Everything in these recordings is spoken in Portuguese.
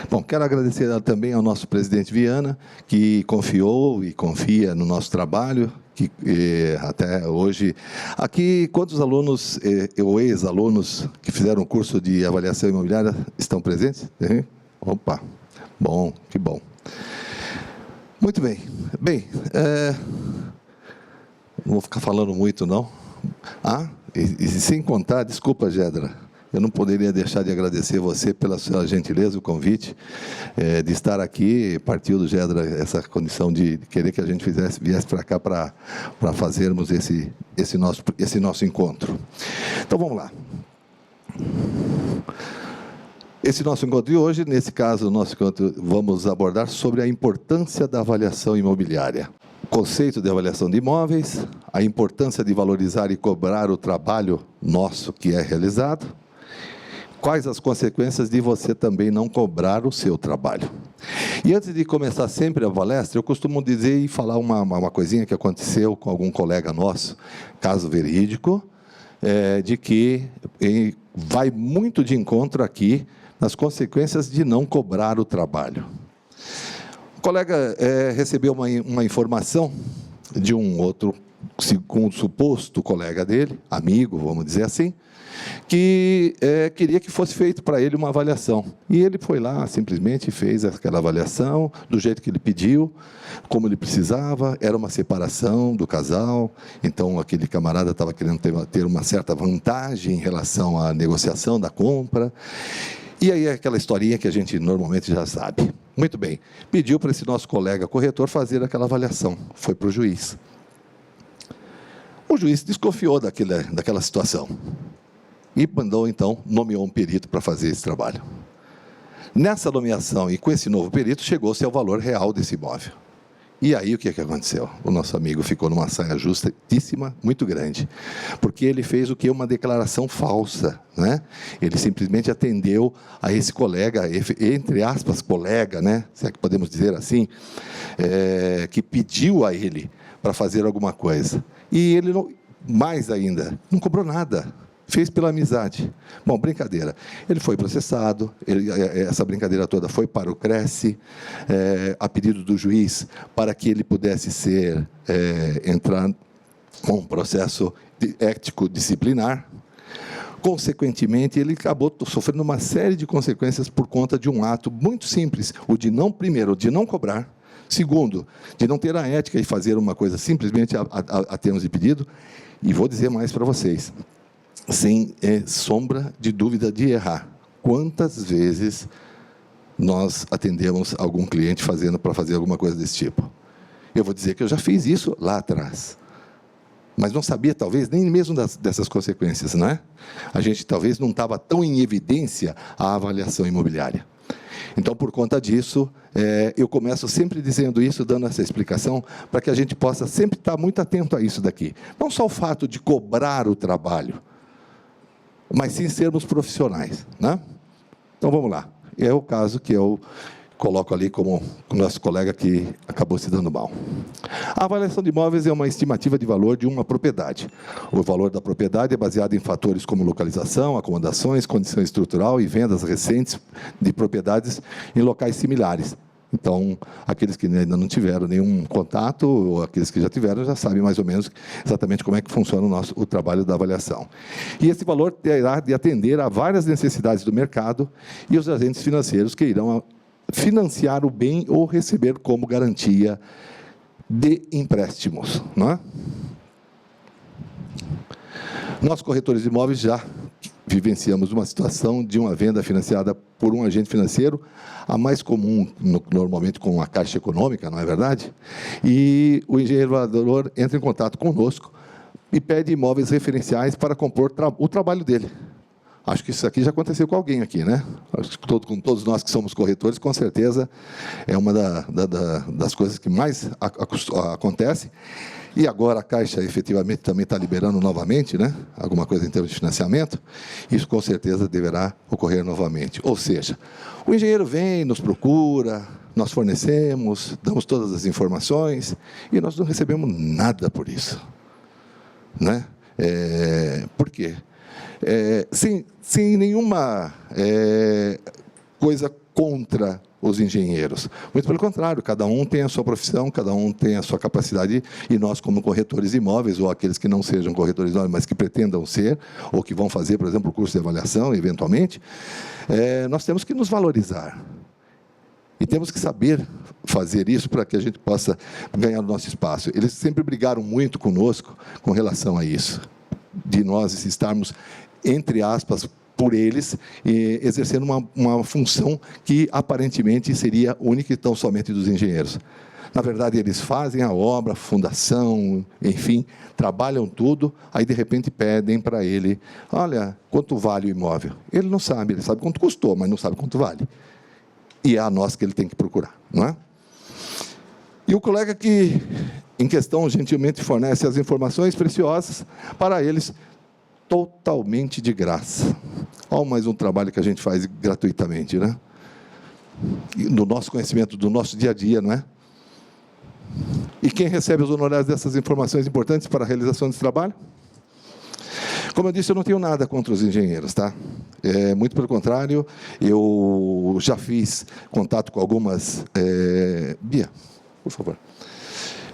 Bom, quero agradecer também ao nosso presidente Viana, que confiou e confia no nosso trabalho, que até hoje... Aqui, quantos alunos ou ex-alunos que fizeram o curso de avaliação imobiliária estão presentes? Opa, bom, que bom. Muito bem. Bem, não vou ficar falando muito, não. E sem contar, desculpa, Gedra, eu não poderia deixar de agradecer você pela sua gentileza, o convite, de estar aqui. Partiu do Gedra essa condição de querer que a gente viesse para cá para fazermos esse nosso encontro. Então, vamos lá. Esse nosso encontro de hoje, nesse caso, nosso encontro, vamos abordar sobre a importância da avaliação imobiliária. O conceito de avaliação de imóveis, a importância de valorizar e cobrar o trabalho nosso que é realizado, quais as consequências de você também não cobrar o seu trabalho. E antes de começar sempre a palestra, eu costumo dizer e falar uma coisinha que aconteceu com algum colega nosso, caso verídico, de que vai muito de encontro aqui nas consequências de não cobrar o trabalho. O colega recebeu uma informação de um outro, com um suposto colega dele, amigo, vamos dizer assim, que queria que fosse feito para ele uma avaliação. E ele foi lá, simplesmente fez aquela avaliação, do jeito que ele pediu, como ele precisava, era uma separação do casal, então aquele camarada estava querendo ter uma certa vantagem em relação à negociação da compra. E aí é aquela historinha que a gente normalmente já sabe. Muito bem, pediu para esse nosso colega corretor fazer aquela avaliação, foi para o juiz. O juiz desconfiou daquela situação e mandou, então, nomeou um perito para fazer esse trabalho. Nessa nomeação e com esse novo perito, chegou-se ao valor real desse imóvel. E aí o que aconteceu? O nosso amigo ficou numa saia justíssima, muito grande, porque ele fez o que? Uma declaração falsa, né? Ele simplesmente atendeu a esse colega, entre aspas, colega, né? Se é que podemos dizer assim, que pediu a ele para fazer alguma coisa. E ele, mais ainda, não cobrou nada. Fez pela amizade. Bom, brincadeira. Ele foi processado, essa brincadeira toda foi para o CRECE, a pedido do juiz, para que ele pudesse entrar com um processo ético-disciplinar. Consequentemente, ele acabou sofrendo uma série de consequências por conta de um ato muito simples, primeiro, de não cobrar, segundo, de não ter a ética e fazer uma coisa simplesmente a termos de pedido, e vou dizer mais para vocês, sem sombra de dúvida de errar. Quantas vezes nós atendemos algum cliente para fazer alguma coisa desse tipo? Eu vou dizer que eu já fiz isso lá atrás, mas não sabia, talvez, nem mesmo dessas consequências, não é? A gente, talvez, não estava tão em evidência a avaliação imobiliária. Então, por conta disso, eu começo sempre dizendo isso, dando essa explicação, para que a gente possa sempre estar muito atento a isso daqui. Não só o fato de cobrar o trabalho, mas sim sermos profissionais, né? Então, vamos lá. É o caso que eu coloco ali como o nosso colega que acabou se dando mal. A avaliação de imóveis é uma estimativa de valor de uma propriedade. O valor da propriedade é baseado em fatores como localização, acomodações, condição estrutural e vendas recentes de propriedades em locais similares. Então, aqueles que ainda não tiveram nenhum contato, ou aqueles que já tiveram, já sabem mais ou menos exatamente como é que funciona o trabalho da avaliação. E esse valor terá de atender a várias necessidades do mercado e os agentes financeiros que irão financiar o bem ou receber como garantia de empréstimos, não é? Nós, corretores de imóveis, já vivenciamos uma situação de uma venda financiada por um agente financeiro, a mais comum, normalmente, com a Caixa Econômica, não é verdade? E o engenheiro avaliador entra em contato conosco e pede imóveis referenciais para compor o trabalho dele. Acho que isso aqui já aconteceu com alguém aqui, né? Acho que com todos nós que somos corretores, com certeza, é uma das coisas que mais acontece. E agora a Caixa, efetivamente, também está liberando novamente, né? Alguma coisa em termos de financiamento. Isso, com certeza, deverá ocorrer novamente. Ou seja, o engenheiro vem, nos procura, nós fornecemos, damos todas as informações, e nós não recebemos nada por isso, né? Por quê? Sem nenhuma coisa contra os engenheiros. Muito pelo contrário, cada um tem a sua profissão, cada um tem a sua capacidade, e nós, como corretores de imóveis, ou aqueles que não sejam corretores de imóveis, mas que pretendam ser, ou que vão fazer, por exemplo, o curso de avaliação, eventualmente, nós temos que nos valorizar. E temos que saber fazer isso para que a gente possa ganhar o nosso espaço. Eles sempre brigaram muito conosco com relação a isso, de nós estarmos, entre aspas, por eles, exercendo uma função que aparentemente seria única e tão somente dos engenheiros. Na verdade, eles fazem a obra, a fundação, enfim, trabalham tudo, aí de repente pedem para ele, olha, quanto vale o imóvel? Ele não sabe, ele sabe quanto custou, mas não sabe quanto vale. E é a nós que ele tem que procurar, não é? E o colega que, em questão, gentilmente fornece as informações preciosas para eles, totalmente de graça. Olha mais um trabalho que a gente faz gratuitamente, né? No nosso conhecimento, do nosso dia a dia, não é? E quem recebe os honorários dessas informações importantes para a realização desse trabalho? Como eu disse, eu não tenho nada contra os engenheiros, tá? Muito pelo contrário, eu já fiz contato com algumas... Bia, por favor.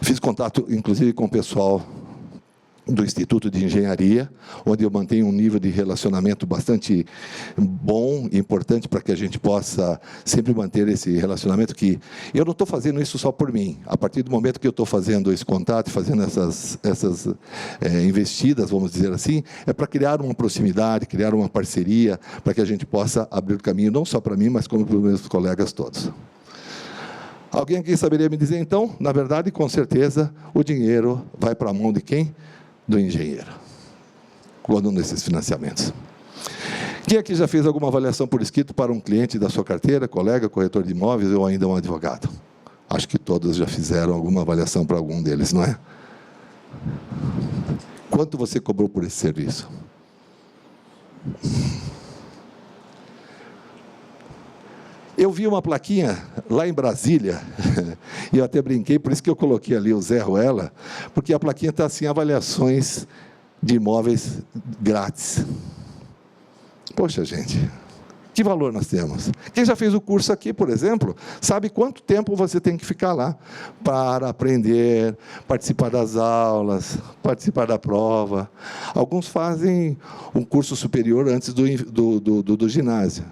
Fiz contato, inclusive, com o pessoal do Instituto de Engenharia, onde eu mantenho um nível de relacionamento bastante bom e importante para que a gente possa sempre manter esse relacionamento, que eu não estou fazendo isso só por mim. A partir do momento que eu estou fazendo esse contato, fazendo essas investidas, vamos dizer assim, é para criar uma proximidade, criar uma parceria, para que a gente possa abrir o caminho, não só para mim, mas como para os meus colegas todos. Alguém aqui saberia me dizer, então, na verdade, com certeza, o dinheiro vai para a mão de quem? Do engenheiro, quando nesses financiamentos. Quem aqui já fez alguma avaliação por escrito para um cliente da sua carteira, colega, corretor de imóveis ou ainda um advogado? Acho que todos já fizeram alguma avaliação para algum deles, não é? Quanto você cobrou por esse serviço? Eu vi uma plaquinha lá em Brasília, e eu até brinquei, por isso que eu coloquei ali o Zé Ruela, porque a plaquinha está assim, avaliações de imóveis grátis. Poxa, gente, que valor nós temos? Quem já fez o curso aqui, por exemplo, sabe quanto tempo você tem que ficar lá para aprender, participar das aulas, participar da prova. Alguns fazem um curso superior antes do ginásio.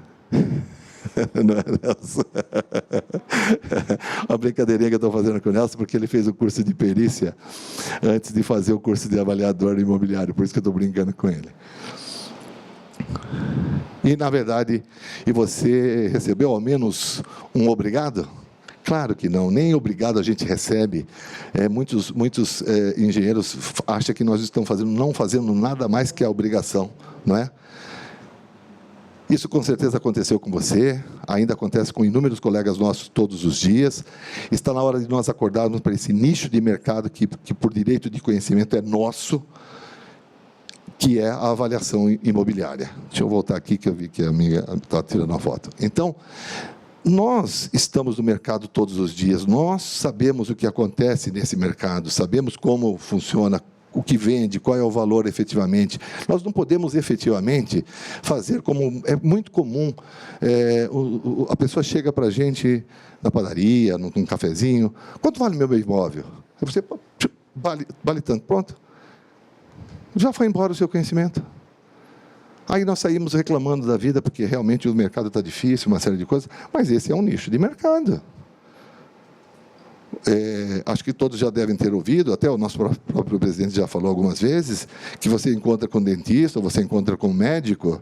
Não é, Nelson? Uma brincadeirinha que eu estou fazendo com o Nelson, porque ele fez o curso de perícia antes de fazer o curso de avaliador imobiliário, por isso que eu estou brincando com ele. E, na verdade, você recebeu ao menos um obrigado? Claro que não, nem obrigado a gente recebe. Muitos engenheiros acham que nós estamos não fazendo nada mais que a obrigação, não é? Isso com certeza aconteceu com você, ainda acontece com inúmeros colegas nossos todos os dias. Está na hora de nós acordarmos para esse nicho de mercado que por direito de conhecimento é nosso, que é a avaliação imobiliária. Deixa eu voltar aqui, que eu vi que a amiga está tirando uma foto. Então, nós estamos no mercado todos os dias, nós sabemos o que acontece nesse mercado, sabemos como funciona, o que vende, qual é o valor efetivamente. Nós não podemos efetivamente fazer como é muito comum. A pessoa chega para a gente na padaria, num cafezinho, quanto vale meu imóvel? Aí você, vale tanto, pronto. Já foi embora o seu conhecimento. Aí nós saímos reclamando da vida, porque realmente o mercado está difícil, uma série de coisas, mas esse é um nicho de mercado. Acho que todos já devem ter ouvido, até o nosso próprio presidente já falou algumas vezes, que você encontra com um dentista, ou você encontra com um médico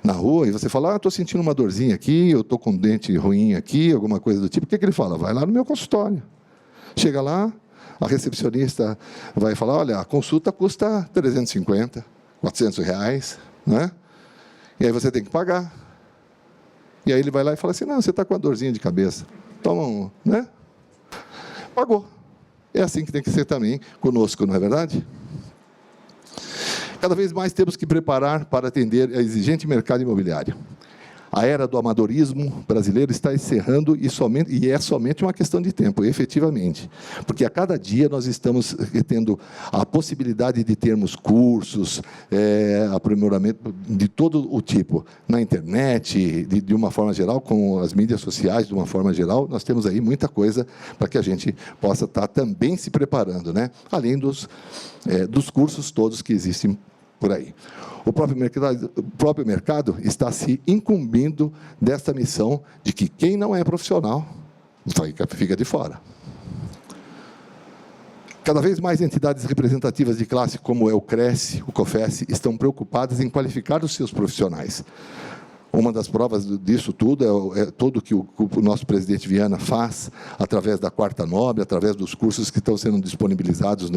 na rua, e você fala, estou sentindo uma dorzinha aqui, eu estou com um dente ruim aqui, alguma coisa do tipo. O que ele fala? Vai lá no meu consultório. Chega lá, a recepcionista vai falar, olha, a consulta custa 350, 400 reais, né? E aí você tem que pagar. E aí ele vai lá e fala assim, não, você está com uma dorzinha de cabeça, toma né? Pagou. É assim que tem que ser também conosco, não é verdade? Cada vez mais temos que preparar para atender a exigente mercado imobiliário. A era do amadorismo brasileiro está encerrando e é somente uma questão de tempo, efetivamente. Porque a cada dia nós estamos tendo a possibilidade de termos cursos, aprimoramento de todo o tipo, na internet, de uma forma geral, com as mídias sociais, de uma forma geral, nós temos aí muita coisa para que a gente possa estar também se preparando, né? Além dos cursos todos que existem por aí. O próprio mercado está se incumbindo desta missão de que quem não é profissional fica de fora. Cada vez mais entidades representativas de classe, como é o CRES, o COFES, estão preocupadas em qualificar os seus profissionais. Uma das provas disso tudo é tudo que o nosso presidente Viana faz através da Quarta Nobre, através dos cursos que estão sendo disponibilizados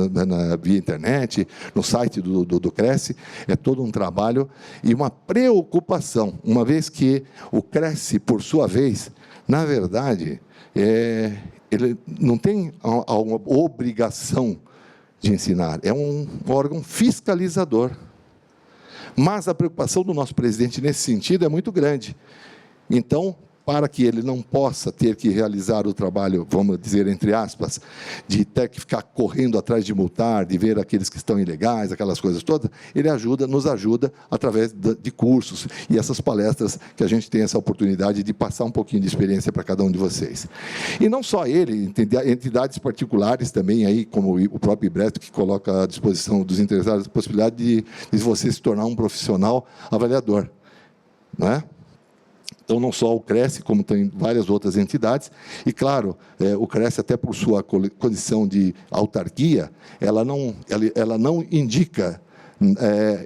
via internet, no site do CRES. É todo um trabalho e uma preocupação, uma vez que o CRES, por sua vez, na verdade, ele não tem uma obrigação de ensinar, é um órgão fiscalizador. Mas a preocupação do nosso presidente nesse sentido é muito grande. Então, para que ele não possa ter que realizar o trabalho, vamos dizer, entre aspas, de ter que ficar correndo atrás de multar, de ver aqueles que estão ilegais, aquelas coisas todas, ele nos ajuda através de cursos e essas palestras que a gente tem essa oportunidade de passar um pouquinho de experiência para cada um de vocês. E não só ele, entidades particulares também, aí, como o próprio IBRESP, que coloca à disposição dos interessados a possibilidade de você se tornar um profissional avaliador, não é? Então, não só o CRES, como tem várias outras entidades, e, claro, o CRES, até por sua condição de autarquia, ela não indica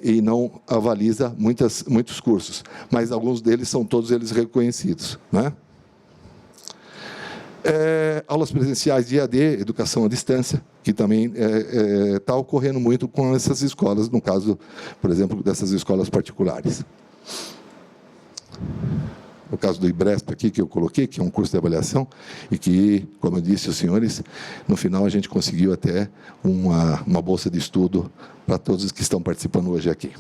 e não avaliza muitos cursos, mas alguns deles são todos eles reconhecidos, né? Aulas presenciais de EAD, educação à distância, que também está ocorrendo muito com essas escolas, no caso, por exemplo, dessas escolas particulares. No caso do IBRESP aqui, que eu coloquei, que é um curso de avaliação, e que, como eu disse aos senhores, no final a gente conseguiu até uma bolsa de estudo para todos os que estão participando hoje aqui.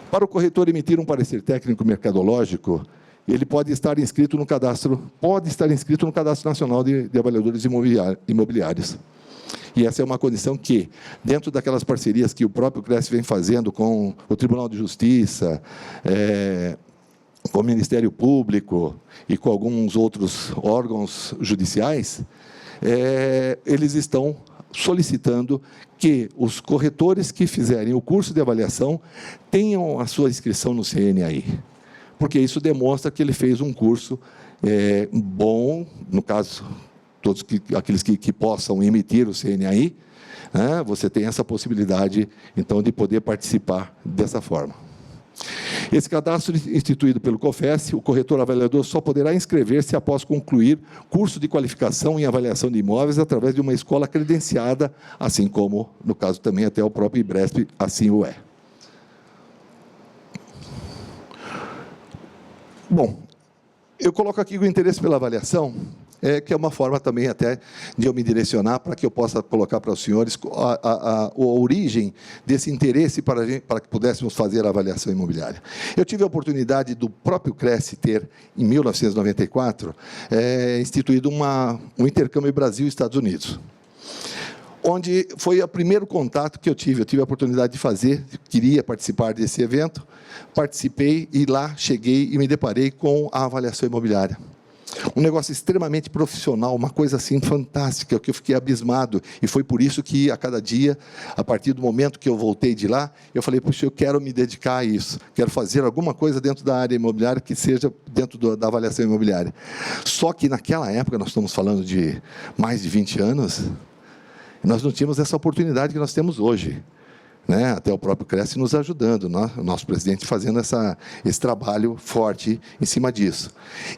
Para o corretor emitir um parecer técnico mercadológico, ele pode estar inscrito no Cadastro Nacional de Avaliadores Imobiliários. E essa é uma condição que, dentro daquelas parcerias que o próprio CRES vem fazendo com o Tribunal de Justiça, com o Ministério Público e com alguns outros órgãos judiciais, eles estão solicitando que os corretores que fizerem o curso de avaliação tenham a sua inscrição no CNAI, porque isso demonstra que ele fez um curso bom, no caso, todos aqueles que possam emitir o CNAI, né, você tem essa possibilidade, então, de poder participar dessa forma. Esse cadastro instituído pelo COFES, o corretor avaliador só poderá inscrever-se após concluir curso de qualificação em avaliação de imóveis através de uma escola credenciada, assim como, no caso também, até o próprio IBRESP assim o é. Bom, eu coloco aqui o interesse pela avaliação, que é uma forma também até de eu me direcionar para que eu possa colocar para os senhores a origem desse interesse para que pudéssemos fazer a avaliação imobiliária. Eu tive a oportunidade do próprio CRES ter, em 1994, instituído um intercâmbio Brasil-Estados Unidos, onde foi o primeiro contato que eu tive a oportunidade de fazer, queria participar desse evento, participei e lá cheguei e me deparei com a avaliação imobiliária. Um negócio extremamente profissional, uma coisa assim fantástica, que eu fiquei abismado, e foi por isso que a cada dia, a partir do momento que eu voltei de lá, eu falei, puxa, eu quero me dedicar a isso, quero fazer alguma coisa dentro da área imobiliária que seja dentro da avaliação imobiliária. Só que naquela época, nós estamos falando de mais de 20 anos, nós não tínhamos essa oportunidade que nós temos hoje, né? Até o próprio CRES nos ajudando, né? O nosso presidente fazendo esse trabalho forte em cima disso.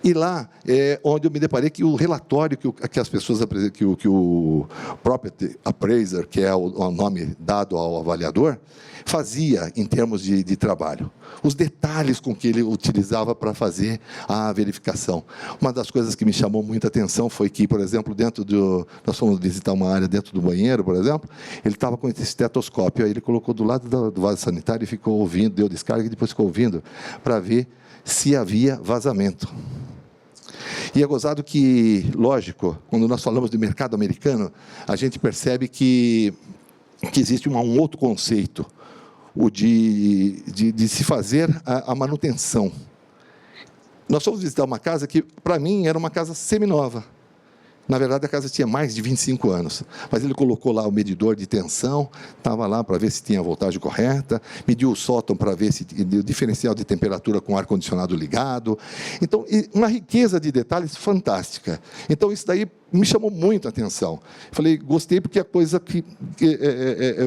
E lá é onde eu me deparei que o relatório que as pessoas que o Property Appraiser, que é o nome dado ao avaliador, fazia em termos de trabalho, os detalhes com que ele utilizava para fazer a verificação. Uma das coisas que me chamou muita atenção foi que, por exemplo, nós fomos visitar uma área dentro do banheiro, por exemplo, ele estava com esse estetoscópio, aí ele colocou do lado do vaso sanitário e ficou ouvindo, deu descarga e depois ficou ouvindo para ver se havia vazamento. E é gozado que, lógico, quando nós falamos de mercado americano, a gente percebe que existe um outro conceito, o de se fazer a manutenção. Nós fomos visitar uma casa que, para mim, era uma casa seminova. Na verdade, a casa tinha mais de 25 anos, mas ele colocou lá o medidor de tensão, estava lá para ver se tinha a voltagem correta, mediu o sótão para ver se o diferencial de temperatura com o ar-condicionado ligado. Então, uma riqueza de detalhes fantástica. Então, isso daí me chamou muito a atenção. Falei, gostei porque a coisa que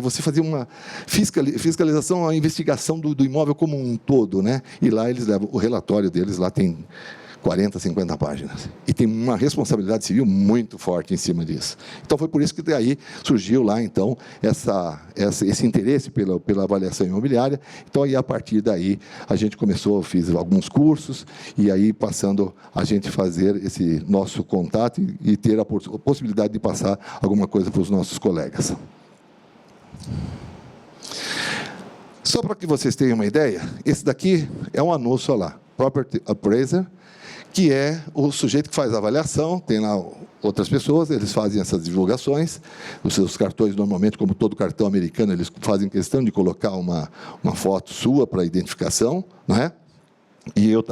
você fazia uma fiscalização, a investigação do imóvel como um todo, né? E lá eles levam, o relatório deles lá tem 40, 50 páginas. E tem uma responsabilidade civil muito forte em cima disso. Então, foi por isso que daí surgiu lá, então, esse interesse pela avaliação imobiliária. Então, aí, a partir daí, a gente fiz alguns cursos, e aí, passando a gente fazer esse nosso contato e ter a possibilidade de passar alguma coisa para os nossos colegas. Só para que vocês tenham uma ideia, esse daqui é um anúncio lá, Property Appraiser, que é o sujeito que faz a avaliação, tem lá outras pessoas, eles fazem essas divulgações, os seus cartões, normalmente, como todo cartão americano, eles fazem questão de colocar uma foto sua para identificação, não é? E eu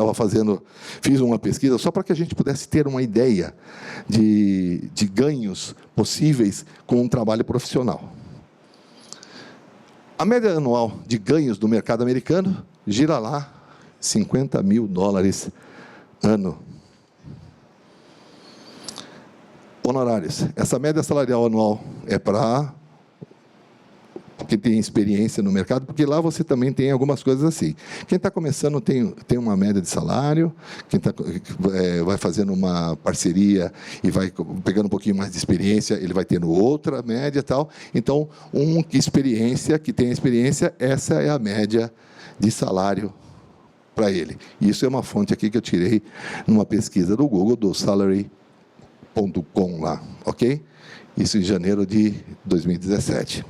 fiz uma pesquisa só para que a gente pudesse ter uma ideia de ganhos possíveis com um trabalho profissional. A média anual de ganhos do mercado americano gira lá $50 mil ano. Honorários. Essa média salarial anual é para quem tem experiência no mercado, porque lá você também tem algumas coisas assim. Quem está começando tem uma média de salário, quem vai fazendo uma parceria e vai pegando um pouquinho mais de experiência, ele vai tendo outra média e tal. Então, que tem experiência, essa é a média de salário para ele. Isso é uma fonte aqui que eu tirei numa pesquisa do Google, do salary.com lá, ok? Isso em janeiro de 2017.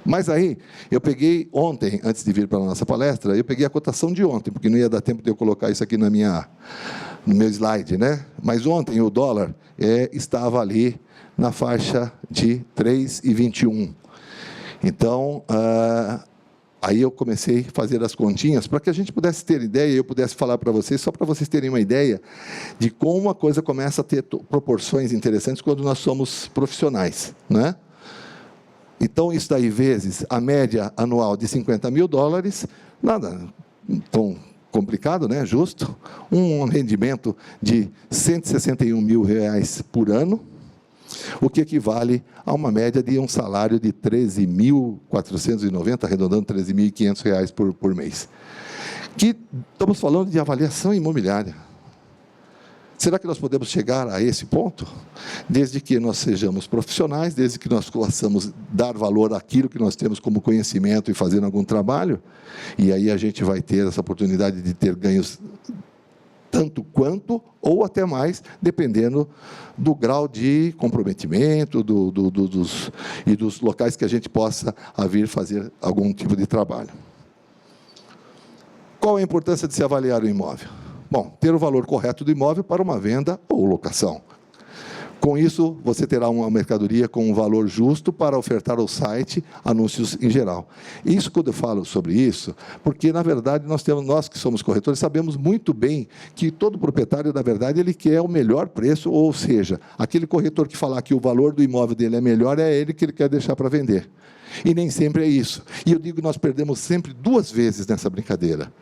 Mas aí, eu peguei ontem, antes de vir para a nossa palestra, eu peguei a cotação de ontem, porque não ia dar tempo de eu colocar isso aqui no meu slide, né? Mas ontem o dólar estava ali na faixa de 3,21. Então, aí eu comecei a fazer as continhas para que a gente pudesse ter ideia, eu pudesse falar para vocês, só para vocês terem uma ideia de como a coisa começa a ter proporções interessantes quando nós somos profissionais, né? Então, isso daí vezes a média anual de $50 mil, nada tão complicado, né? Justo. Um rendimento de R$161 mil por ano, o que equivale a uma média de um salário de R$13.490, arredondando R$13.500 por mês. Que estamos falando de avaliação imobiliária. Será que nós podemos chegar a esse ponto? Desde que nós sejamos profissionais, desde que nós possamos dar valor àquilo que nós temos como conhecimento e fazendo algum trabalho, e aí a gente vai ter essa oportunidade de ter ganhos tanto quanto, ou até mais, dependendo do grau de comprometimento e dos locais que a gente possa vir fazer algum tipo de trabalho. Qual a importância de se avaliar o imóvel? Bom, ter o valor correto do imóvel para uma venda ou locação. Com isso, você terá uma mercadoria com um valor justo para ofertar ao site anúncios em geral. Isso, quando eu falo sobre isso, porque, na verdade, nós que somos corretores, sabemos muito bem que todo proprietário, na verdade, ele quer o melhor preço, ou seja, aquele corretor que falar que o valor do imóvel dele é melhor, é ele que ele quer deixar para vender. E nem sempre é isso. E eu digo que nós perdemos sempre duas vezes nessa brincadeira.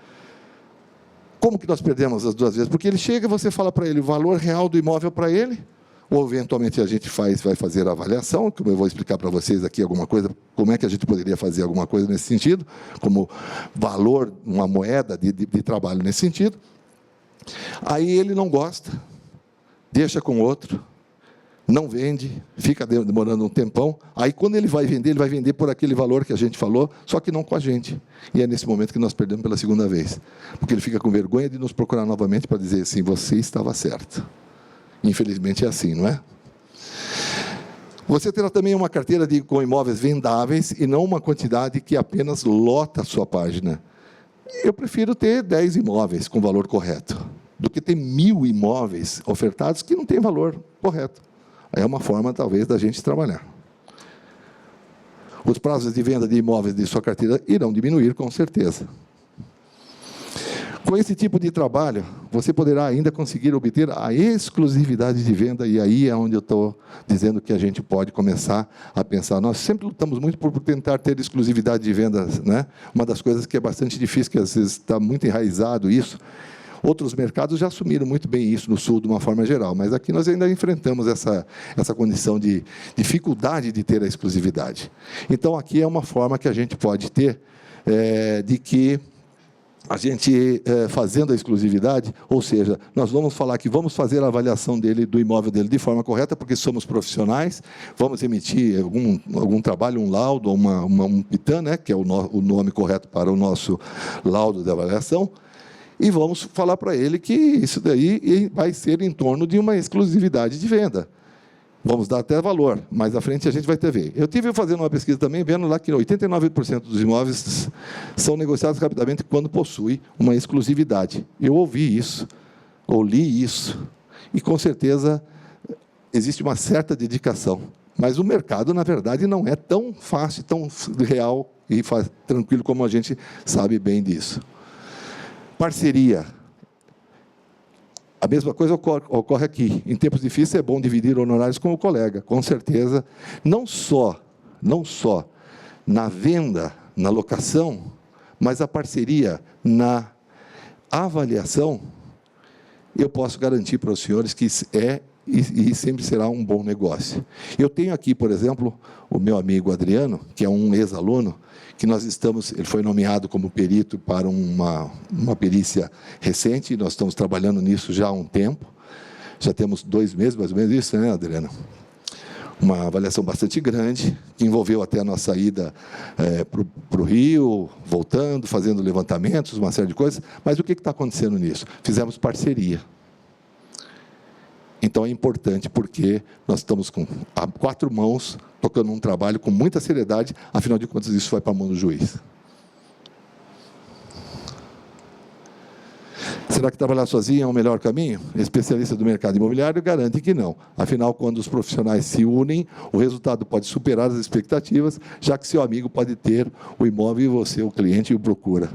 Como que nós perdemos as duas vezes? Porque ele chega e você fala para ele o valor real do imóvel para ele, ou eventualmente a gente vai fazer a avaliação, como eu vou explicar para vocês aqui alguma coisa, como é que a gente poderia fazer alguma coisa nesse sentido, como valor, uma moeda de trabalho nesse sentido. Aí ele não gosta, deixa com outro, não vende, fica demorando um tempão, aí quando ele vai vender por aquele valor que a gente falou, só que não com a gente. E é nesse momento que nós perdemos pela segunda vez, porque ele fica com vergonha de nos procurar novamente para dizer assim, você estava certo. Infelizmente é assim, não é? Você terá também uma carteira com imóveis vendáveis e não uma quantidade que apenas lota a sua página. Eu prefiro ter 10 imóveis com valor correto, do que ter 1000 imóveis ofertados que não têm valor correto. É uma forma, talvez, da gente trabalhar. Os prazos de venda de imóveis de sua carteira irão diminuir, com certeza. Com esse tipo de trabalho, você poderá ainda conseguir obter a exclusividade de venda, e aí é onde eu estou dizendo que a gente pode começar a pensar. Nós sempre lutamos muito por tentar ter exclusividade de venda, né? Uma das coisas que é bastante difícil, que às vezes está muito enraizado isso. Outros mercados já assumiram muito bem isso no Sul, de uma forma geral, mas aqui nós ainda enfrentamos essa condição de dificuldade de ter a exclusividade. Então, aqui é uma forma que a gente pode ter de que a gente, fazendo a exclusividade, ou seja, nós vamos falar que vamos fazer a avaliação do imóvel dele de forma correta, porque somos profissionais, vamos emitir algum trabalho, um laudo, um PITAM, né, que é o nome correto para o nosso laudo de avaliação, e vamos falar para ele que isso daí vai ser em torno de uma exclusividade de venda. Vamos dar até valor, mais à frente a gente vai ter ver. Eu tive fazendo uma pesquisa também, vendo lá que 89% dos imóveis são negociados rapidamente quando possui uma exclusividade. Eu ouvi isso, ou li isso, e com certeza existe uma certa dedicação. Mas o mercado, na verdade, não é tão fácil, tão real e tranquilo como a gente sabe bem disso. Parceria. A mesma coisa ocorre aqui. Em tempos difíceis é bom dividir honorários com o colega, com certeza. Não só na venda, na locação, mas a parceria na avaliação, eu posso garantir para os senhores que é e sempre será um bom negócio. Eu tenho aqui, por exemplo, o meu amigo Adriano, que é um ex-aluno, que ele foi nomeado como perito para uma perícia recente, nós estamos trabalhando nisso já há um tempo, já temos 2 meses, mais ou menos isso, né, Adriano? Uma avaliação bastante grande, que envolveu até a nossa ida para o Rio, voltando, fazendo levantamentos, uma série de coisas, mas o que está acontecendo nisso? Fizemos parceria. Então, é importante, porque nós estamos a 4 mãos, tocando um trabalho com muita seriedade, afinal de contas, isso vai para a mão do juiz. Será que trabalhar sozinho é o melhor caminho? Especialista do mercado imobiliário garante que não. Afinal, quando os profissionais se unem, o resultado pode superar as expectativas, já que seu amigo pode ter o imóvel e você, o cliente, o procura.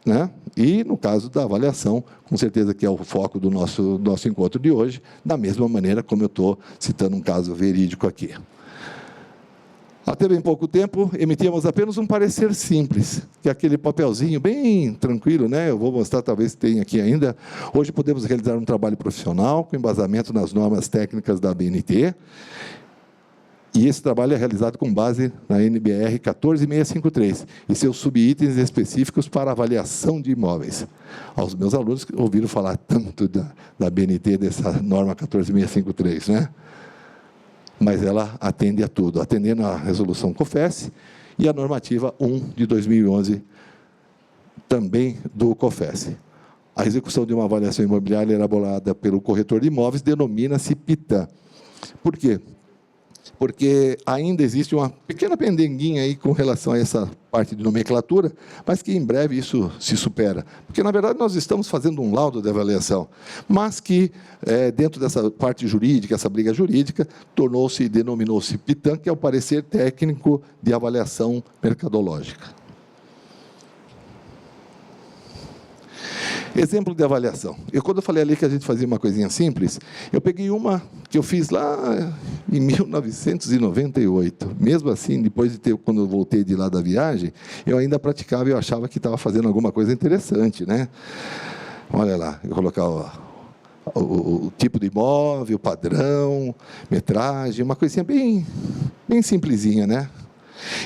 Né? E, no caso da avaliação, com certeza que é o foco do nosso encontro de hoje, da mesma maneira como eu estou citando um caso verídico aqui. Até bem pouco tempo, emitíamos apenas um parecer simples, que é aquele papelzinho bem tranquilo, né? Eu vou mostrar, talvez tenha aqui ainda. Hoje podemos realizar um trabalho profissional, com embasamento nas normas técnicas da ABNT, e esse trabalho é realizado com base na NBR 14653 e seus subitens específicos para avaliação de imóveis. Aos meus alunos que ouviram falar tanto da BNT, dessa norma 14653, né? Mas ela atende a tudo, atendendo à resolução COFES e a normativa 1 de 2011, também do COFES. A execução de uma avaliação imobiliária elaborada pelo corretor de imóveis denomina-se PITAM. Por quê? Porque ainda existe uma pequena pendenguinha aí com relação a essa parte de nomenclatura, mas que em breve isso se supera. Porque, na verdade, nós estamos fazendo um laudo de avaliação, mas que, dentro dessa parte jurídica, essa briga jurídica, denominou-se PITAM, que é o parecer técnico de avaliação mercadológica. Exemplo de avaliação. Quando eu falei ali que a gente fazia uma coisinha simples, eu peguei uma que eu fiz lá em 1998. Mesmo assim, depois de quando eu voltei de lá da viagem, eu ainda praticava e eu achava que estava fazendo alguma coisa interessante, né? Olha lá, eu colocava o tipo de imóvel, o padrão, metragem, uma coisinha bem simplesinha, né?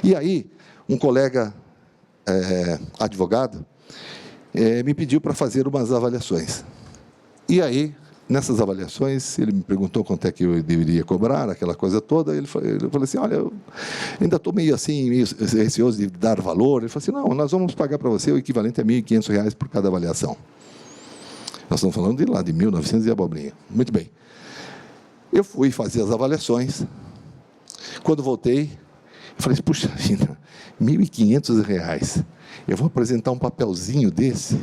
E aí, um colega advogado me pediu para fazer umas avaliações. E aí, nessas avaliações, ele me perguntou quanto é que eu deveria cobrar, aquela coisa toda. Ele falou assim, olha, eu ainda estou meio assim, meio receoso de dar valor. Ele falou assim, não, nós vamos pagar para você o equivalente a R$ 1.500 por cada avaliação. Nós estamos falando de lá, de 1900 e abobrinha. Muito bem. Eu fui fazer as avaliações. Quando voltei, eu falei, puxa vida, R$ 1.500. Eu vou apresentar um papelzinho desse.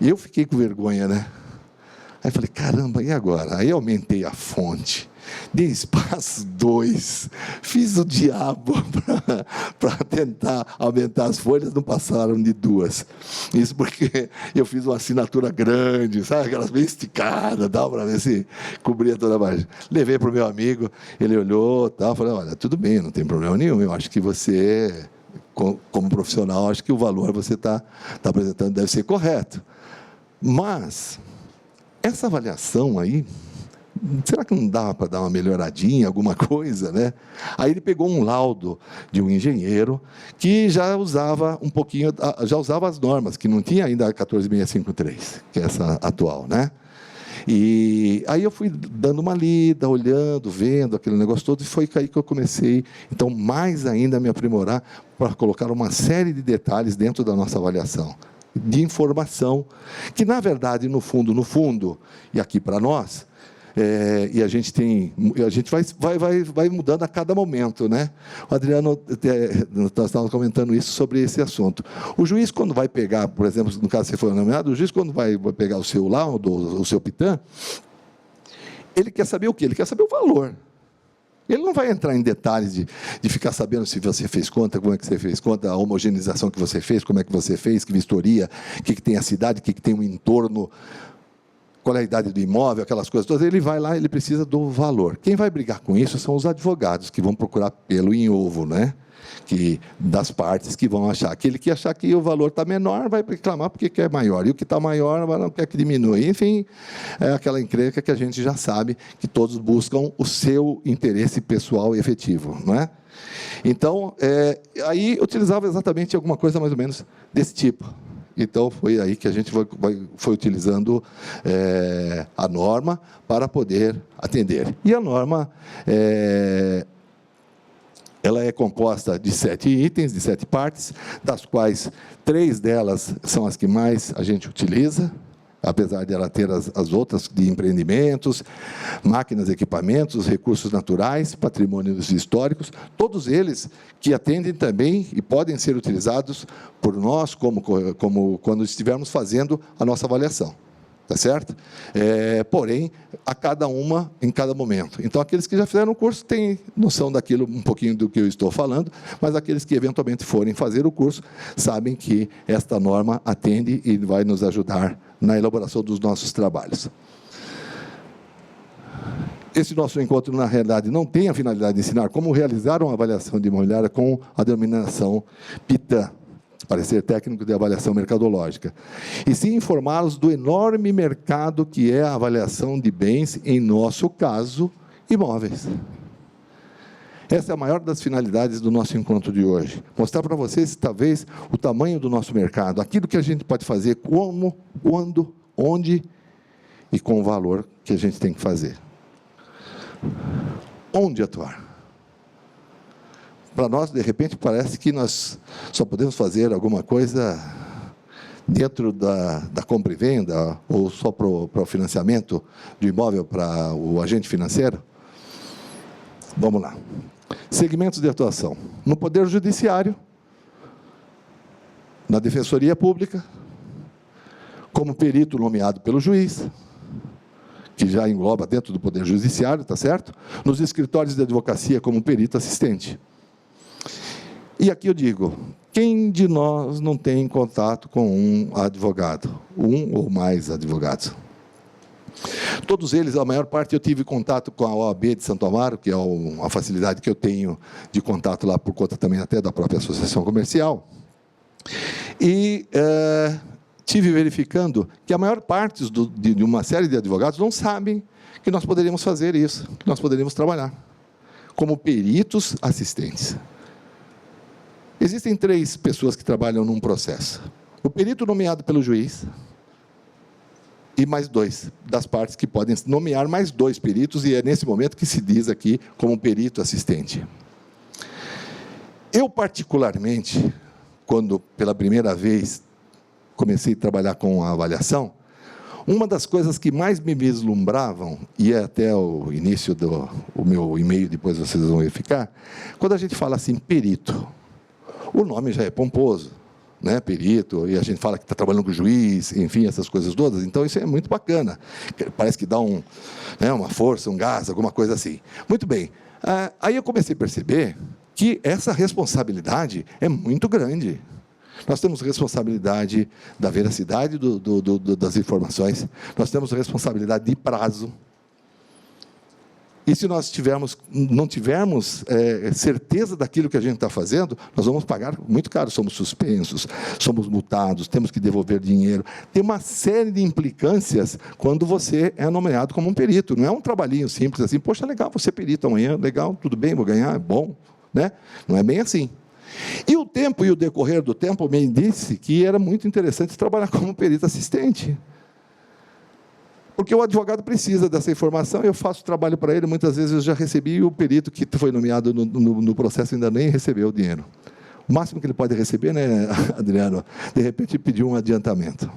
E eu fiquei com vergonha, né? Aí eu falei, caramba, e agora? Aí eu aumentei a fonte, dei espaço 2, fiz o diabo para tentar aumentar as folhas, não passaram de 2. Isso porque eu fiz uma assinatura grande, sabe, aquelas bem esticadas, para ver se cobria toda a margem. Levei para o meu amigo, ele olhou, falei, olha, tudo bem, não tem problema nenhum, eu acho que você, como profissional, acho que o valor que você está apresentando deve ser correto. Mas essa avaliação aí, será que não dava para dar uma melhoradinha, alguma coisa, né? Aí ele pegou um laudo de um engenheiro que já usava um pouquinho, já usava as normas, que não tinha ainda a 14653, que é essa atual, né? E aí eu fui dando uma lida, olhando, vendo aquele negócio todo, e foi aí que eu comecei, então, mais ainda a me aprimorar para colocar uma série de detalhes dentro da nossa avaliação, de informação, que na verdade, no fundo, e aqui para nós, e a gente vai mudando a cada momento, né? O Adriano, nós estávamos comentando isso sobre esse assunto. O juiz, quando vai pegar, por exemplo, no caso você foi nomeado, o juiz, quando vai pegar o seu laudo, o seu pitã, ele quer saber o quê? Ele quer saber o valor. Ele não vai entrar em detalhes de ficar sabendo se você fez conta, como é que você fez conta, a homogeneização que você fez, como é que você fez, que vistoria, o que tem a cidade, o que tem o entorno, qual é a idade do imóvel, aquelas coisas todas. Ele vai lá, ele precisa do valor. Quem vai brigar com isso são os advogados, que vão procurar pelo em ovo, né? Das partes que vão achar. Aquele que achar que o valor está menor vai reclamar porque quer maior, e o que está maior não quer que diminua. Enfim, é aquela encrenca que a gente já sabe que todos buscam o seu interesse pessoal e efetivo, não é? Então, aí eu utilizava exatamente alguma coisa mais ou menos desse tipo. Então, foi aí que a gente foi utilizando a norma para poder atender. E a norma ela é composta de 7 itens, de 7 partes, das quais 3 delas são as que mais a gente utiliza, apesar de ela ter as outras de empreendimentos, máquinas, equipamentos, recursos naturais, patrimônios históricos, todos eles que atendem também e podem ser utilizados por nós como quando estivermos fazendo a nossa avaliação. Tá certo? Porém, a cada uma, em cada momento. Então, aqueles que já fizeram o curso têm noção daquilo, um pouquinho do que eu estou falando, mas aqueles que eventualmente forem fazer o curso, sabem que esta norma atende e vai nos ajudar na elaboração dos nossos trabalhos. Esse nosso encontro, na realidade, não tem a finalidade de ensinar como realizar uma avaliação de imobiliária com a denominação PITAM, parecer técnico de avaliação mercadológica, e sim informá-los do enorme mercado que é a avaliação de bens, em nosso caso, imóveis. Essa é a maior das finalidades do nosso encontro de hoje. Mostrar para vocês, talvez, o tamanho do nosso mercado, aquilo que a gente pode fazer, como, quando, onde e com o valor que a gente tem que fazer. Onde atuar? Para nós, de repente, parece que nós só podemos fazer alguma coisa dentro da compra e venda, ou só para o financiamento de imóvel para o agente financeiro. Vamos lá. Segmentos de atuação. No Poder Judiciário, na Defensoria Pública, como perito nomeado pelo juiz, que já engloba dentro do Poder Judiciário, tá certo? Nos escritórios de advocacia, como perito assistente. E aqui eu digo, quem de nós não tem contato com um advogado? Um ou mais advogados? Todos eles, a maior parte, eu tive contato com a OAB de Santo Amaro, que é uma facilidade que eu tenho de contato lá, por conta também até da própria associação comercial. E tive verificando que a maior parte de uma série de advogados não sabem que nós poderíamos fazer isso, que nós poderíamos trabalhar como peritos assistentes. Existem 3 pessoas que trabalham num processo. O perito nomeado pelo juiz, e mais 2 das partes que podem nomear mais 2 peritos, e é nesse momento que se diz aqui como perito assistente. Eu, particularmente, quando pela primeira vez comecei a trabalhar com a avaliação, uma das coisas que mais me vislumbravam, e é até o início do meu e-mail, depois vocês vão verificar, quando a gente fala assim, perito, o nome já é pomposo, né? Perito, e a gente fala que está trabalhando com o juiz, enfim, essas coisas todas, então isso é muito bacana, parece que dá uma força, um gás, alguma coisa assim. Muito bem, aí eu comecei a perceber que essa responsabilidade é muito grande. Nós temos responsabilidade da veracidade das informações, nós temos responsabilidade de prazo. E se nós não tivermos certeza daquilo que a gente está fazendo, nós vamos pagar muito caro. Somos suspensos, somos multados, temos que devolver dinheiro. Tem uma série de implicâncias quando você é nomeado como um perito. Não é um trabalhinho simples assim, poxa, legal, vou ser perito amanhã, legal, tudo bem, vou ganhar, é bom. Né? Não é bem assim. E o tempo e o decorrer do tempo me disse que era muito interessante trabalhar como perito assistente. Porque o advogado precisa dessa informação, eu faço trabalho para ele, muitas vezes eu já recebi, e o perito que foi nomeado no processo ainda nem recebeu o dinheiro. O máximo que ele pode receber, né, Adriano, de repente pedir um adiantamento.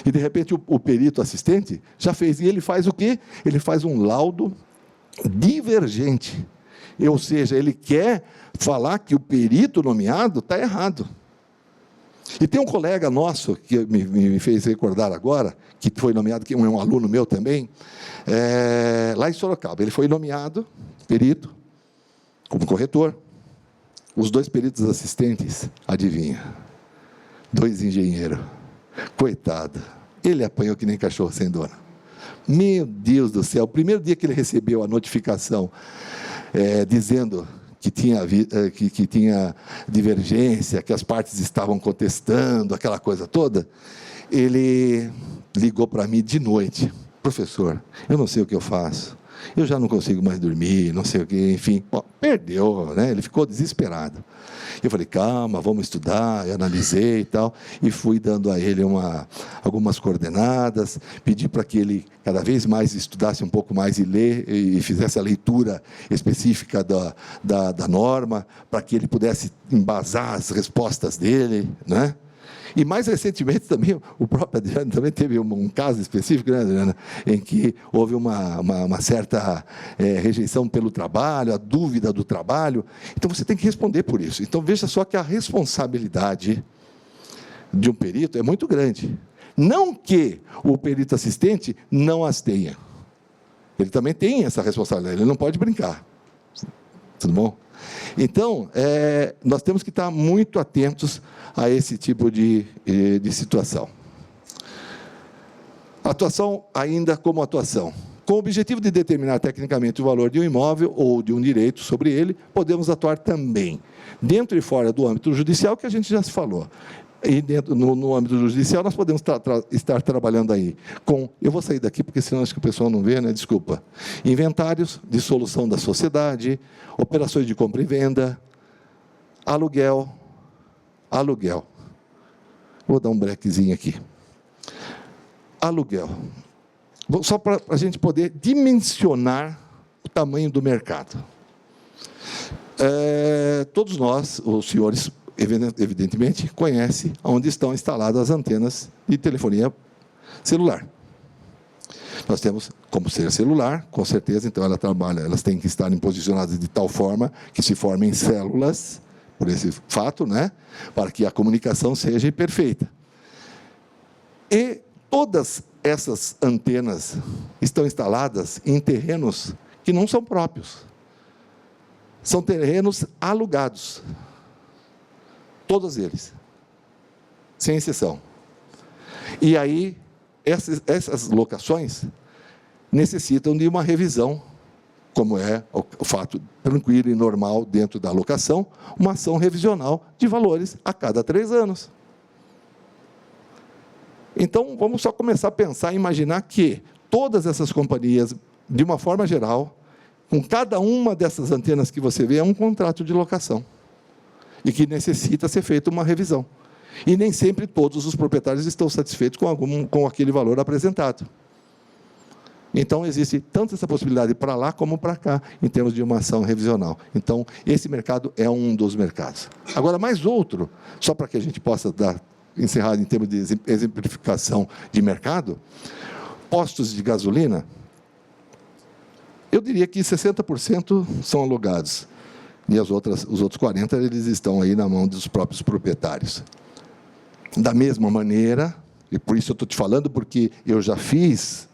E de repente o perito assistente já fez, e ele faz o quê? Ele faz um laudo divergente. Ou seja, ele quer falar que o perito nomeado está errado. E tem um colega nosso, que me fez recordar agora, que foi nomeado, que é um aluno meu também, lá em Sorocaba. Ele foi nomeado perito, como corretor. Os 2 peritos assistentes, adivinha? 2 engenheiros. Coitado. Ele apanhou que nem cachorro sem dono. Meu Deus do céu, o primeiro dia que ele recebeu a notificação, dizendo que tinha divergência, que as partes estavam contestando, aquela coisa toda, ele ligou para mim de noite. Professor, eu não sei o que eu faço, eu já não consigo mais dormir, não sei o que, enfim, perdeu, né? Ele ficou desesperado. Eu falei, calma, vamos estudar, eu analisei e tal, e fui dando a ele algumas coordenadas, pedi para que ele cada vez mais estudasse um pouco mais e fizesse a leitura específica da norma, para que ele pudesse embasar as respostas dele, né? E mais recentemente também, o próprio Adriano também teve um caso específico, né, Adriana, em que houve uma certa rejeição pelo trabalho, a dúvida do trabalho. Então, você tem que responder por isso. Então, veja só que a responsabilidade de um perito é muito grande. Não que o perito assistente não as tenha. Ele também tem essa responsabilidade, ele não pode brincar. Tudo bom? Então, nós temos que estar muito atentos a esse tipo de situação. Atuação ainda como atuação. Com o objetivo de determinar tecnicamente o valor de um imóvel ou de um direito sobre ele, podemos atuar também, dentro e fora do âmbito judicial, que a gente já se falou. E dentro, no âmbito judicial, nós podemos estar trabalhando aí com... Eu vou sair daqui, porque senão acho que o pessoal não vê, né? Desculpa. Inventários, dissolução da sociedade, operações de compra e venda, aluguel. Vou dar um brequezinho aqui. Aluguel. Só para a gente poder dimensionar o tamanho do mercado. Todos nós, os senhores, evidentemente, conhecem onde estão instaladas as antenas de telefonia celular. Nós temos, como ser celular, com certeza, então elas têm que estar posicionadas de tal forma que se formem células, por esse fato, né, para que a comunicação seja perfeita. E todas essas antenas estão instaladas em terrenos que não são próprios. São terrenos alugados. Todos eles, sem exceção. E aí, essas locações necessitam de uma revisão, como é o fato tranquilo e normal dentro da locação, uma ação revisional de valores a cada 3 anos. Então, vamos só começar a pensar e imaginar que todas essas companhias, de uma forma geral, com cada uma dessas antenas que você vê, é um contrato de locação. E que necessita ser feita uma revisão. E nem sempre todos os proprietários estão satisfeitos com aquele valor apresentado. Então, existe tanto essa possibilidade para lá como para cá, em termos de uma ação revisional. Então, esse mercado é um dos mercados. Agora, mais outro, só para que a gente possa encerrar em termos de exemplificação de mercado, postos de gasolina, eu diria que 60% são alugados. E os outros 40% eles estão aí na mão dos próprios proprietários. Da mesma maneira, e por isso eu estou te falando, porque eu já fiz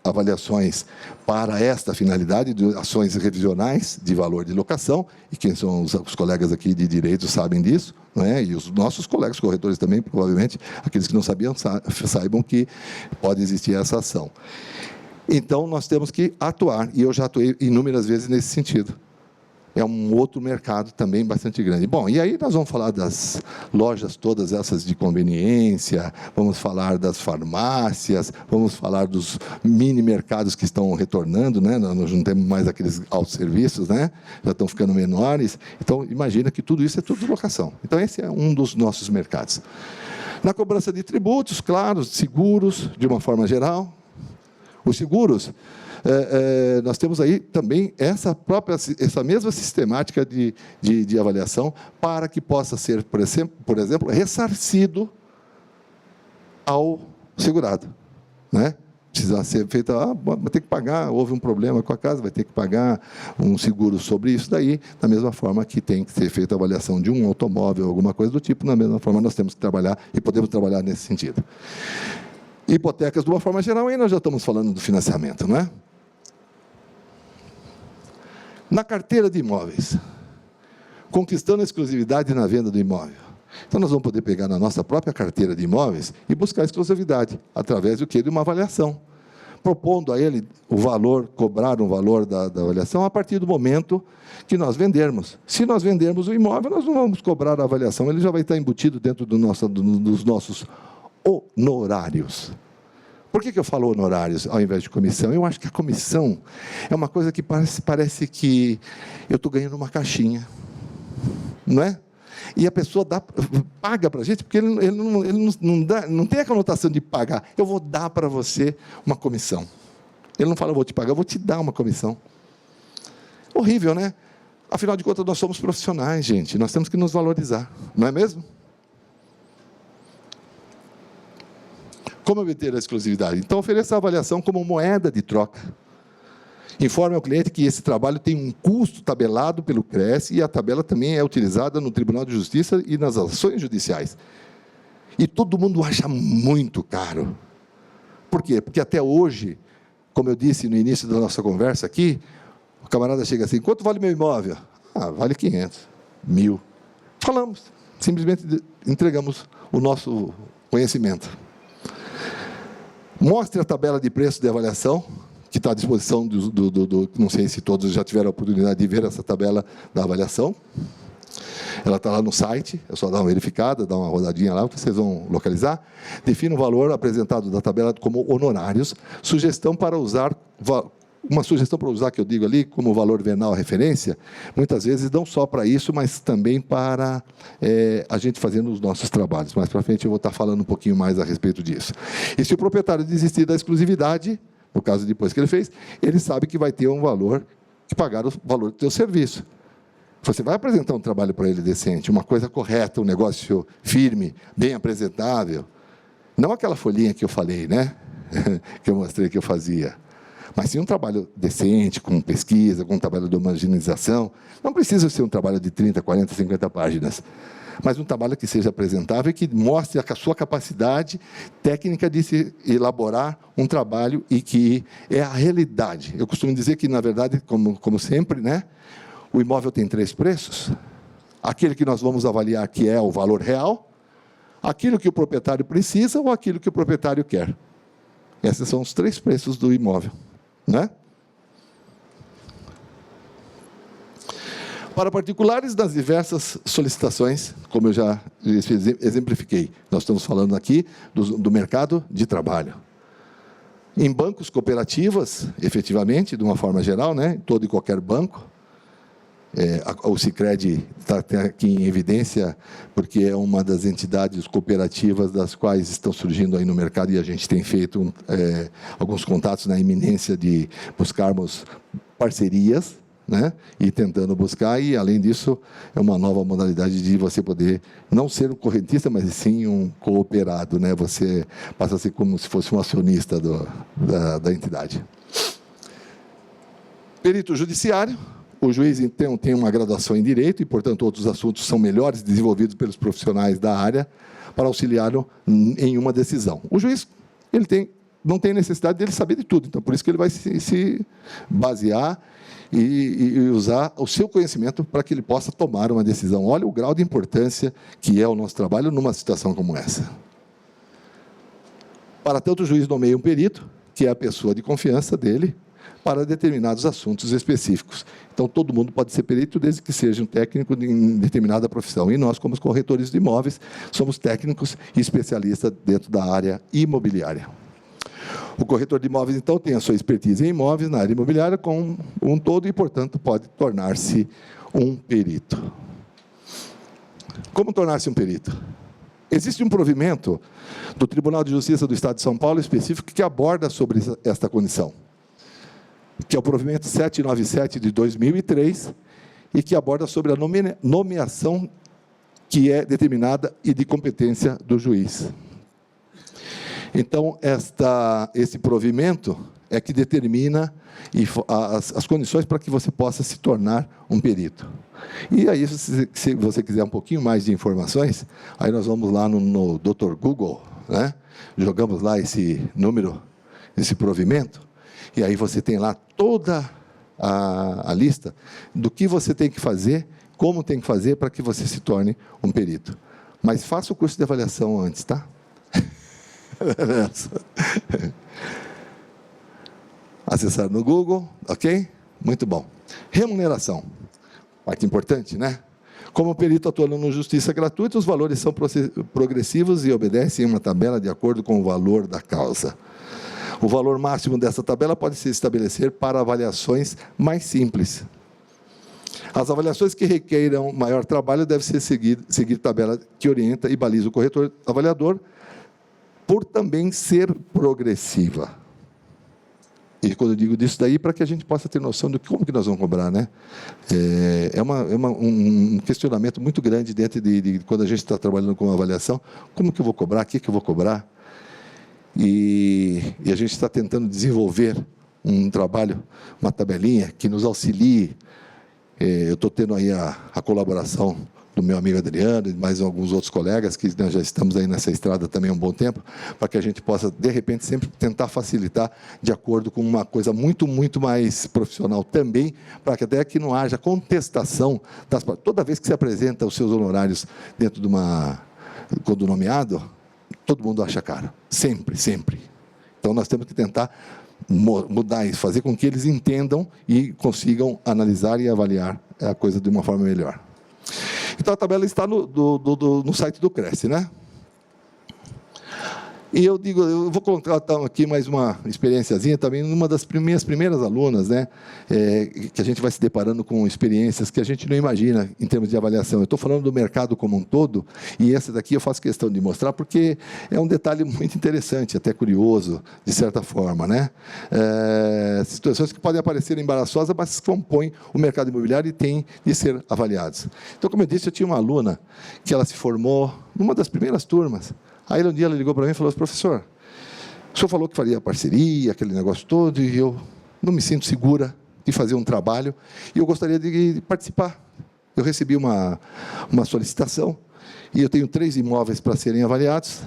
avaliações para esta finalidade, de ações revisionais de valor de locação, e quem são os colegas aqui de direito sabem disso, não é? E os nossos colegas corretores também, provavelmente, aqueles que não sabiam, saibam que pode existir essa ação. Então, nós temos que atuar, e eu já atuei inúmeras vezes nesse sentido. É um outro mercado também bastante grande. Bom, e aí nós vamos falar das lojas todas essas de conveniência, vamos falar das farmácias, vamos falar dos mini mercados que estão retornando, né? Nós não temos mais aqueles autosserviços, né? Já estão ficando menores. Então, imagina que tudo isso é tudo locação. Então, esse é um dos nossos mercados. Na cobrança de tributos, claro, seguros, de uma forma geral. Os seguros, nós temos aí também essa mesma sistemática de avaliação para que possa ser, por exemplo, ressarcido ao segurado, né? Precisa ser feita, vai ter que pagar, houve um problema com a casa, vai ter que pagar um seguro sobre isso daí, da mesma forma que tem que ser feita a avaliação de um automóvel, alguma coisa do tipo, da mesma forma nós temos que trabalhar e podemos trabalhar nesse sentido. Hipotecas, de uma forma geral, aí nós já estamos falando do financiamento, não é? Na carteira de imóveis, conquistando a exclusividade na venda do imóvel. Então, nós vamos poder pegar na nossa própria carteira de imóveis e buscar a exclusividade, através do quê? De uma avaliação. Propondo a ele o valor, cobrar um valor da avaliação a partir do momento que nós vendermos. Se nós vendermos o imóvel, nós não vamos cobrar a avaliação, ele já vai estar embutido dentro dos nossos honorários. Por que eu falo honorários ao invés de comissão? Eu acho que a comissão é uma coisa que parece que eu estou ganhando uma caixinha, não é? E a pessoa paga para a gente, porque ele não tem a conotação de pagar. Eu vou dar para você uma comissão. Ele não fala, eu vou te pagar, eu vou te dar uma comissão. Horrível, né? Afinal de contas, nós somos profissionais, gente. Nós temos que nos valorizar, não é mesmo? Como obter a exclusividade? Então, ofereça a avaliação como moeda de troca. Informe ao cliente que esse trabalho tem um custo tabelado pelo CRES e a tabela também é utilizada no Tribunal de Justiça e nas ações judiciais. E todo mundo acha muito caro. Por quê? Porque até hoje, como eu disse no início da nossa conversa aqui, o camarada chega assim, quanto vale meu imóvel? Ah, vale 500, 1.000. Falamos, simplesmente entregamos o nosso conhecimento. Mostre a tabela de preço de avaliação, que está à disposição não sei se todos já tiveram a oportunidade de ver essa tabela da avaliação. Ela está lá no site, é só dar uma verificada, dar uma rodadinha lá, que vocês vão localizar. Defina o valor apresentado da tabela como honorários, uma sugestão para usar, que eu digo ali, como valor venal referência, muitas vezes não só para isso, mas também para a gente fazendo os nossos trabalhos. Mais para frente eu vou estar falando um pouquinho mais a respeito disso. E se o proprietário desistir da exclusividade, no caso depois que ele fez, ele sabe que vai ter um valor, que pagar o valor do seu serviço. Você vai apresentar um trabalho para ele decente, uma coisa correta, um negócio firme, bem apresentável. Não aquela folhinha que eu falei, né? Que eu mostrei que eu fazia. Mas sim um trabalho decente, com pesquisa, com um trabalho de homogeneização. Não precisa ser um trabalho de 30, 40, 50 páginas. Mas um trabalho que seja apresentável e que mostre a sua capacidade técnica de se elaborar um trabalho e que é a realidade. Eu costumo dizer que, na verdade, como sempre, né, o imóvel tem 3 preços. Aquele que nós vamos avaliar, que é o valor real, aquilo que o proprietário precisa ou aquilo que o proprietário quer. Esses são os 3 preços do imóvel, né? Para particulares, das diversas solicitações, como eu já exemplifiquei, nós estamos falando aqui do mercado de trabalho. Em bancos, cooperativas, efetivamente, de uma forma geral, né, em todo e qualquer banco, O Sicredi está aqui em evidência, porque é uma das entidades cooperativas das quais estão surgindo aí no mercado, e a gente tem feito alguns contatos na iminência de buscarmos parcerias, né? E tentando buscar, e além disso, é uma nova modalidade de você poder não ser um correntista, mas sim um cooperado, né? Você passa a ser como se fosse um acionista da entidade. Perito judiciário. O juiz, então, tem uma graduação em Direito e, portanto, outros assuntos são melhores desenvolvidos pelos profissionais da área para auxiliá-lo em uma decisão. O juiz, não tem necessidade dele saber de tudo, então, por isso que ele vai se basear e usar o seu conhecimento para que ele possa tomar uma decisão. Olha o grau de importância que é o nosso trabalho numa situação como essa. Para tanto, o juiz nomeia um perito, que é a pessoa de confiança dele, para determinados assuntos específicos. Então, todo mundo pode ser perito, desde que seja um técnico em determinada profissão. E nós, como corretores de imóveis, somos técnicos e especialistas dentro da área imobiliária. O corretor de imóveis, então, tem a sua expertise em imóveis, na área imobiliária, como um todo, e, portanto, pode tornar-se um perito. Como tornar-se um perito? Existe um provimento do Tribunal de Justiça do Estado de São Paulo específico que aborda sobre esta condição, que é o provimento 797 de 2003, e que aborda sobre a nomeação que é determinada e de competência do juiz. Então, esse provimento é que determina as condições para que você possa se tornar um perito. E aí, se você quiser um pouquinho mais de informações, aí nós vamos lá no Dr. Google, né? Jogamos lá esse número, esse provimento, e aí você tem lá toda a lista do que você tem que fazer, como tem que fazer para que você se torne um perito. Mas faça o curso de avaliação antes, tá? Acessar no Google, ok? Muito bom. Remuneração, parte importante, né? Como perito atuando no Justiça Gratuita, os valores são progressivos e obedecem a uma tabela de acordo com o valor da causa. O valor máximo dessa tabela pode se estabelecer para avaliações mais simples. As avaliações que requeiram maior trabalho devem seguir tabela que orienta e baliza o corretor avaliador, por também ser progressiva. E quando eu digo disso daí, para que a gente possa ter noção de como que nós vamos cobrar, né? Um questionamento muito grande dentro de quando a gente está trabalhando com avaliação, como que eu vou cobrar, o que eu vou cobrar? E a gente está tentando desenvolver um trabalho, uma tabelinha que nos auxilie. Eu estou tendo aí a colaboração do meu amigo Adriano e mais alguns outros colegas, que nós já estamos aí nessa estrada também há um bom tempo, para que a gente possa, de repente, sempre tentar facilitar de acordo com uma coisa muito, muito mais profissional também, para que até que não haja contestação toda vez que se apresenta os seus honorários dentro de quando nomeado, todo mundo acha caro, sempre, sempre. Então, nós temos que tentar mudar isso, fazer com que eles entendam e consigam analisar e avaliar a coisa de uma forma melhor. Então, a tabela está no site do Cresce, né? E eu vou colocar aqui mais uma experiênciazinha também, numa das minhas primeiras alunas, né? Que a gente vai se deparando com experiências que a gente não imagina em termos de avaliação. Eu estou falando do mercado como um todo, e essa daqui eu faço questão de mostrar, porque é um detalhe muito interessante, até curioso, de certa forma, né? Situações que podem aparecer embaraçosas, mas compõem o mercado imobiliário e têm de ser avaliados. Então, como eu disse, eu tinha uma aluna que ela se formou numa das primeiras turmas. Aí, um dia, ela ligou para mim e falou assim: professor, o senhor falou que faria parceria, aquele negócio todo, e eu não me sinto segura de fazer um trabalho, e eu gostaria de participar. Eu recebi uma solicitação, e eu tenho 3 imóveis para serem avaliados,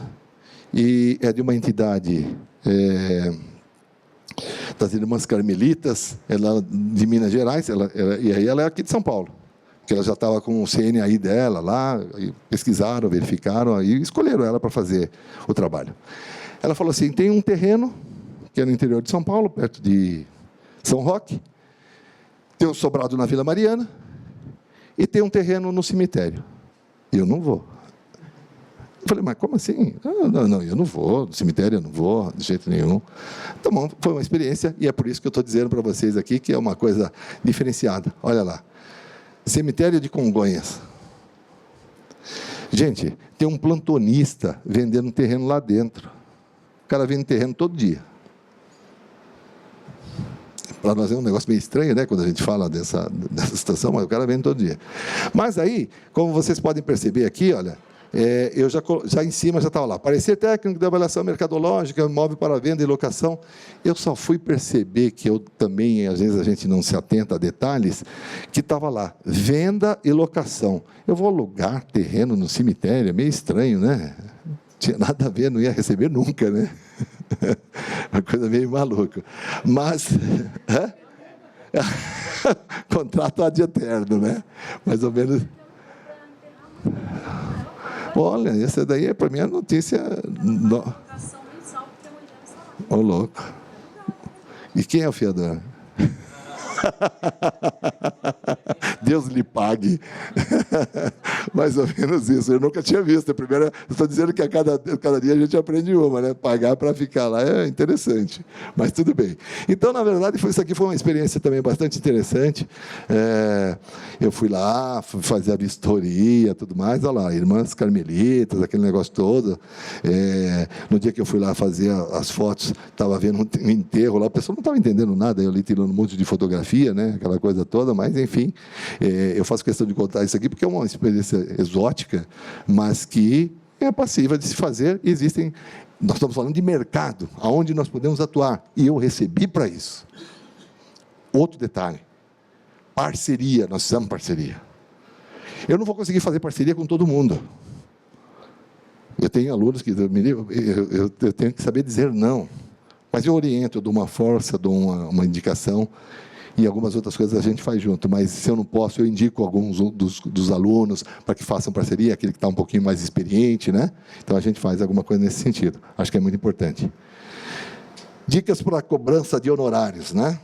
e é de uma entidade das Irmãs Carmelitas, ela de Minas Gerais, e aí ela é aqui de São Paulo. Que ela já estava com o CNI dela lá, pesquisaram, verificaram, e escolheram ela para fazer o trabalho. Ela falou assim: tem um terreno, que é no interior de São Paulo, perto de São Roque, tem um sobrado na Vila Mariana, e tem um terreno no cemitério. Eu não vou. Eu falei: mas como assim? Não, eu não vou, no cemitério eu não vou, de jeito nenhum. Então, bom, foi uma experiência, e é por isso que eu estou dizendo para vocês aqui que é uma coisa diferenciada. Olha lá. Cemitério de Congonhas. Gente, tem um plantonista vendendo terreno lá dentro. O cara vende terreno todo dia. Para nós é um negócio meio estranho, né? Quando a gente fala dessa situação, mas o cara vende todo dia. Mas aí, como vocês podem perceber aqui, olha, eu já em cima já estava lá. Parecer técnico de avaliação mercadológica, imóvel para venda e locação. Eu só fui perceber que eu também, às vezes a gente não se atenta a detalhes, que estava lá, venda e locação. Eu vou alugar terreno no cemitério, é meio estranho, né? Tinha nada a ver, não ia receber nunca, né? Uma coisa meio maluca. Mas, contrato ad eterno, né? Mais ou menos. Olha, essa daí para mim é notícia. Ô, louco. E quem é o fiador? Deus lhe pague. Mais ou menos isso. Eu nunca tinha visto. Estou dizendo que a cada dia a gente aprende uma, né? Pagar para ficar lá é interessante. Mas tudo bem. Então, na verdade, isso aqui foi uma experiência também bastante interessante. Eu fui lá, fui fazer a vistoria, tudo mais. Olha lá, irmãs carmelitas, aquele negócio todo. No dia que eu fui lá fazer as fotos, estava vendo um enterro lá. A pessoa não estava entendendo nada. Eu ali tirando um monte de fotografia, né? Aquela coisa toda. Mas, enfim, eu faço questão de contar isso aqui porque é uma experiência exótica, mas que é passível de se fazer. Nós estamos falando de mercado, aonde nós podemos atuar, e eu recebi para isso. Outro detalhe, parceria, nós precisamos de parceria. Eu não vou conseguir fazer parceria com todo mundo. Eu tenho alunos que eu tenho que saber dizer não, mas eu oriento, eu dou uma força, dou uma indicação, e algumas outras coisas a gente faz junto, mas se eu não posso, eu indico alguns dos alunos para que façam parceria, aquele que está um pouquinho mais experiente, né? Então a gente faz alguma coisa nesse sentido. Acho que é muito importante. Dicas para a cobrança de honorários, né?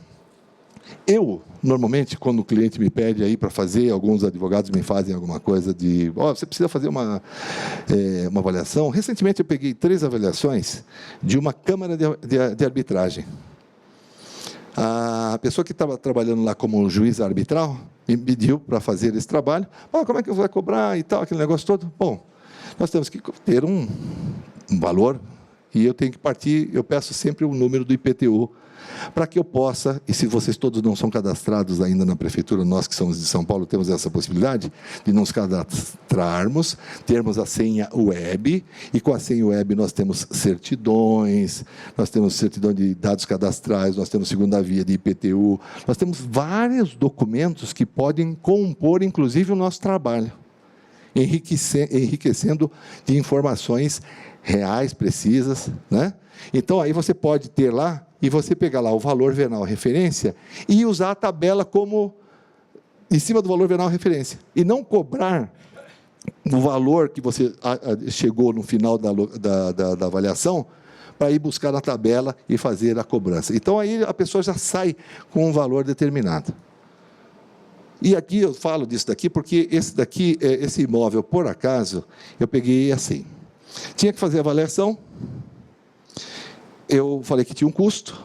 Eu, normalmente, quando o cliente me pede aí para fazer, alguns advogados me fazem alguma coisa de, você precisa fazer uma avaliação. Recentemente eu peguei 3 avaliações de uma câmara de arbitragem. A pessoa que estava trabalhando lá como juiz arbitral me pediu para fazer esse trabalho. Como é que eu vou cobrar e tal, aquele negócio todo? Bom, nós temos que ter um valor e eu tenho que partir, eu peço sempre o número do IPTU para que eu possa, e se vocês todos não são cadastrados ainda na prefeitura, nós que somos de São Paulo temos essa possibilidade de nos cadastrarmos, termos a senha web, e com a senha web nós temos certidões, nós temos certidão de dados cadastrais, nós temos segunda via de IPTU, nós temos vários documentos que podem compor, inclusive, o nosso trabalho, enriquecendo de informações reais, precisas, né? Então, aí você pode ter lá, e você pegar lá o valor venal referência, e usar a tabela como em cima do valor venal referência, e não cobrar o valor que você chegou no final da avaliação, para ir buscar na tabela e fazer a cobrança. Então, aí a pessoa já sai com um valor determinado. E aqui eu falo disso daqui, porque esse imóvel, por acaso, eu peguei assim. Tinha que fazer a avaliação, eu falei que tinha um custo,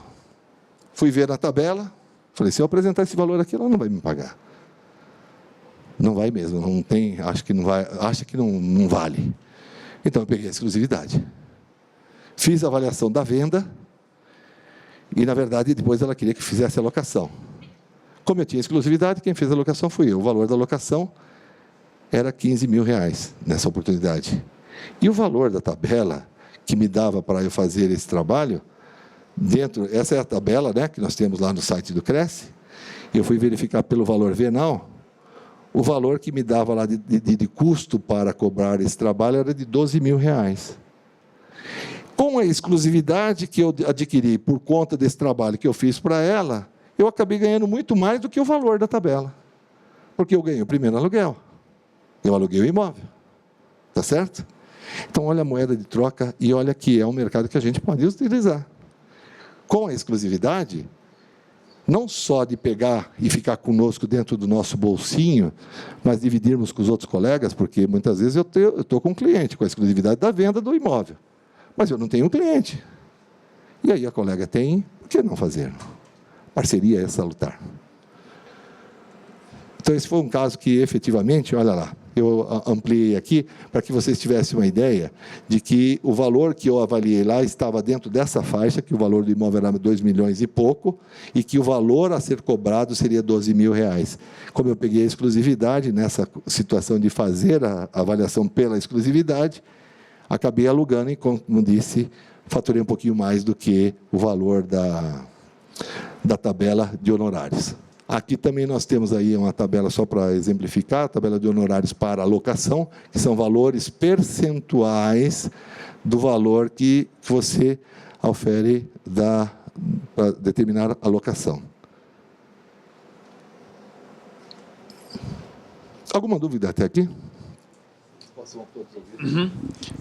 fui ver na tabela, falei, se eu apresentar esse valor aqui, ela não vai me pagar. Não vai mesmo, não tem, acho que não vai, acha que não vale. Então eu peguei a exclusividade. Fiz a avaliação da venda, e na verdade depois ela queria que fizesse a locação. Como eu tinha exclusividade, quem fez a locação fui eu. O valor da locação era 15 mil reais nessa oportunidade. E o valor da tabela que me dava para eu fazer esse trabalho, essa é a tabela, né, que nós temos lá no site do Cresce, eu fui verificar pelo valor venal, o valor que me dava lá de custo para cobrar esse trabalho era de 12 mil reais. Com a exclusividade que eu adquiri por conta desse trabalho que eu fiz para ela, eu acabei ganhando muito mais do que o valor da tabela. Porque eu ganhei o primeiro aluguel. Eu aluguei o imóvel. Tá certo? Então, olha a moeda de troca e olha que é um mercado que a gente pode utilizar. Com a exclusividade, não só de pegar e ficar conosco dentro do nosso bolsinho, mas dividirmos com os outros colegas, porque muitas vezes eu estou com um cliente, com a exclusividade da venda do imóvel, mas eu não tenho um cliente. E aí a colega tem, por que não fazer? Parceria é salutar. Então, esse foi um caso que, efetivamente, olha lá, eu ampliei aqui para que vocês tivessem uma ideia de que o valor que eu avaliei lá estava dentro dessa faixa, que o valor do imóvel era 2 milhões e pouco, e que o valor a ser cobrado seria 12 mil reais. Como eu peguei a exclusividade, nessa situação de fazer a avaliação pela exclusividade, acabei alugando e, como disse, faturei um pouquinho mais do que o valor da tabela de honorários. Aqui também nós temos aí uma tabela, só para exemplificar, a tabela de honorários para alocação, que são valores percentuais do valor que você ofere para determinar a locação. Alguma dúvida até aqui?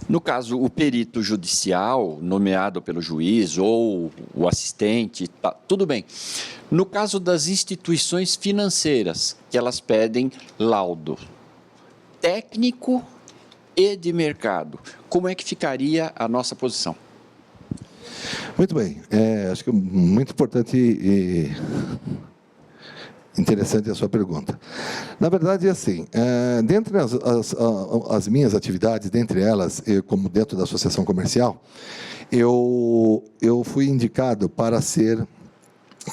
No caso, o perito judicial, nomeado pelo juiz, ou o assistente, tá, tudo bem. No caso das instituições financeiras, que elas pedem laudo técnico e de mercado, como é que ficaria a nossa posição? Muito bem. Acho que é muito importante e interessante a sua pergunta. Na verdade, é assim, dentre as minhas atividades, dentre elas, como dentro da associação comercial, eu fui indicado para ser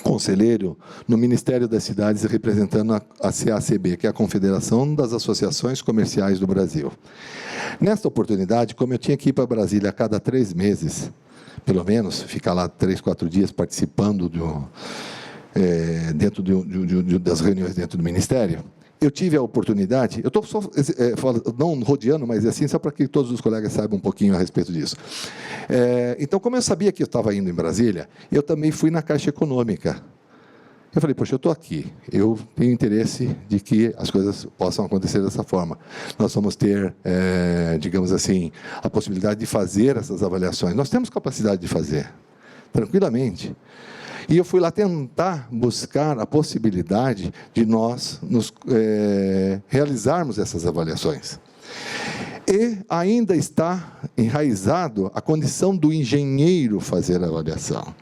conselheiro no Ministério das Cidades, representando a CACB, que é a Confederação das Associações Comerciais do Brasil. Nesta oportunidade, como eu tinha que ir para Brasília a cada 3 meses, pelo menos, ficar lá 3, 4 dias participando dentro das reuniões dentro do Ministério, eu tive a oportunidade, eu estou só não rodeando, mas assim, só para que todos os colegas saibam um pouquinho a respeito disso. Então, como eu sabia que eu estava indo em Brasília, eu também fui na Caixa Econômica. Eu falei, poxa, eu estou aqui, eu tenho interesse de que as coisas possam acontecer dessa forma. Nós vamos ter, digamos assim, a possibilidade de fazer essas avaliações. Nós temos capacidade de fazer, tranquilamente. E eu fui lá tentar buscar a possibilidade de nós realizarmos essas avaliações. E ainda está enraizado a condição do engenheiro fazer a avaliação.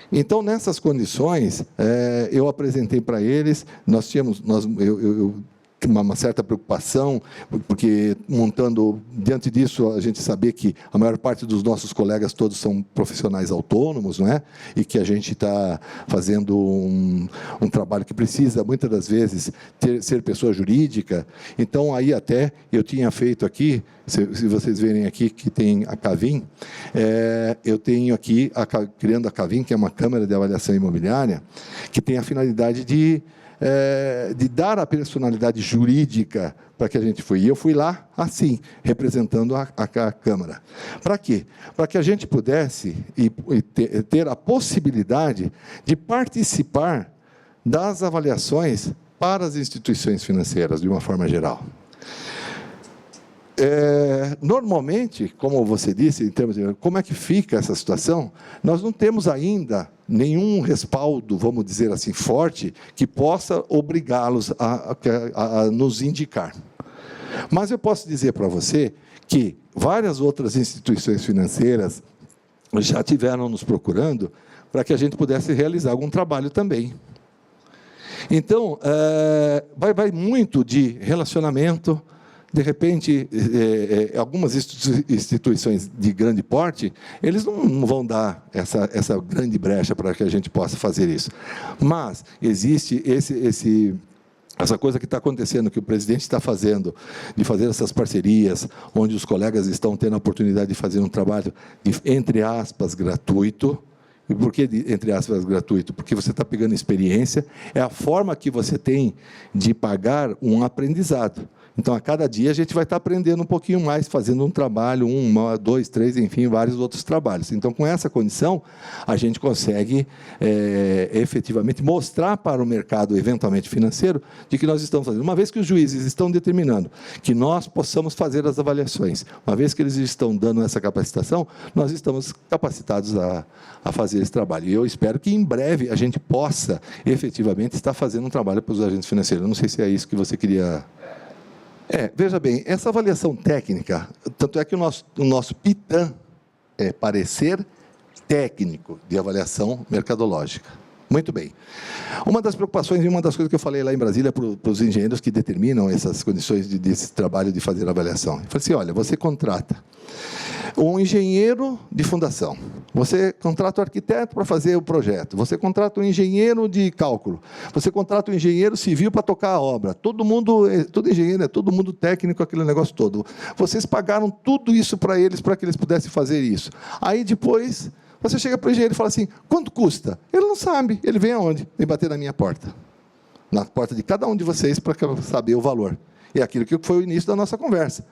Então, nessas condições, eu apresentei para eles, eu uma certa preocupação, porque diante disso, a gente sabia que a maior parte dos nossos colegas todos são profissionais autônomos, não é? E que a gente está fazendo um trabalho que precisa, muitas das vezes, ser pessoa jurídica. Então, aí até eu tinha feito aqui, se vocês verem aqui que tem a Cavim, eu tenho aqui, criando a Cavim, que é uma Câmara de Avaliação Imobiliária, que tem a finalidade de dar a personalidade jurídica para que a gente foi. E eu fui lá, assim, representando a Câmara. Para quê? Para que a gente pudesse ter a possibilidade de participar das avaliações para as instituições financeiras, de uma forma geral. Normalmente, como você disse, em termos de como é que fica essa situação, nós não temos ainda nenhum respaldo, vamos dizer assim, forte, que possa obrigá-los a nos indicar. Mas eu posso dizer para você que várias outras instituições financeiras já tiveram nos procurando para que a gente pudesse realizar algum trabalho também. Então, vai muito de relacionamento. De repente, algumas instituições de grande porte, eles não vão dar essa grande brecha para que a gente possa fazer isso. Mas existe essa coisa que está acontecendo, que o presidente está fazendo, de fazer essas parcerias, onde os colegas estão tendo a oportunidade de fazer um trabalho, entre aspas, gratuito. E por que, entre aspas, gratuito? Porque você está pegando experiência, é a forma que você tem de pagar um aprendizado. Então, a cada dia, a gente vai estar aprendendo um pouquinho mais, fazendo um trabalho, 1, 2, 3, enfim, vários outros trabalhos. Então, com essa condição, a gente consegue, efetivamente, mostrar para o mercado, eventualmente financeiro, de que nós estamos fazendo. Uma vez que os juízes estão determinando que nós possamos fazer as avaliações, uma vez que eles estão dando essa capacitação, nós estamos capacitados a fazer esse trabalho. E eu espero que, em breve, a gente possa, efetivamente, estar fazendo um trabalho para os agentes financeiros. Eu não sei se é isso que você queria... veja bem, essa avaliação técnica, tanto é que o nosso PITAM é parecer técnico de avaliação mercadológica. Muito bem. Uma das preocupações e uma das coisas que eu falei lá em Brasília para os engenheiros que determinam essas condições desse trabalho de fazer a avaliação. Eu falei assim, olha, você contrata um engenheiro de fundação, você contrata um arquiteto para fazer o projeto, você contrata um engenheiro de cálculo, você contrata um engenheiro civil para tocar a obra, todo engenheiro é todo mundo técnico, aquele negócio todo. Vocês pagaram tudo isso para eles pudessem fazer isso. Aí depois você chega para o engenheiro e fala assim, quanto custa? Ele não sabe, ele vem aonde? Vem bater na minha porta. Na porta de cada um de vocês para saber o valor. É aquilo que foi o início da nossa conversa.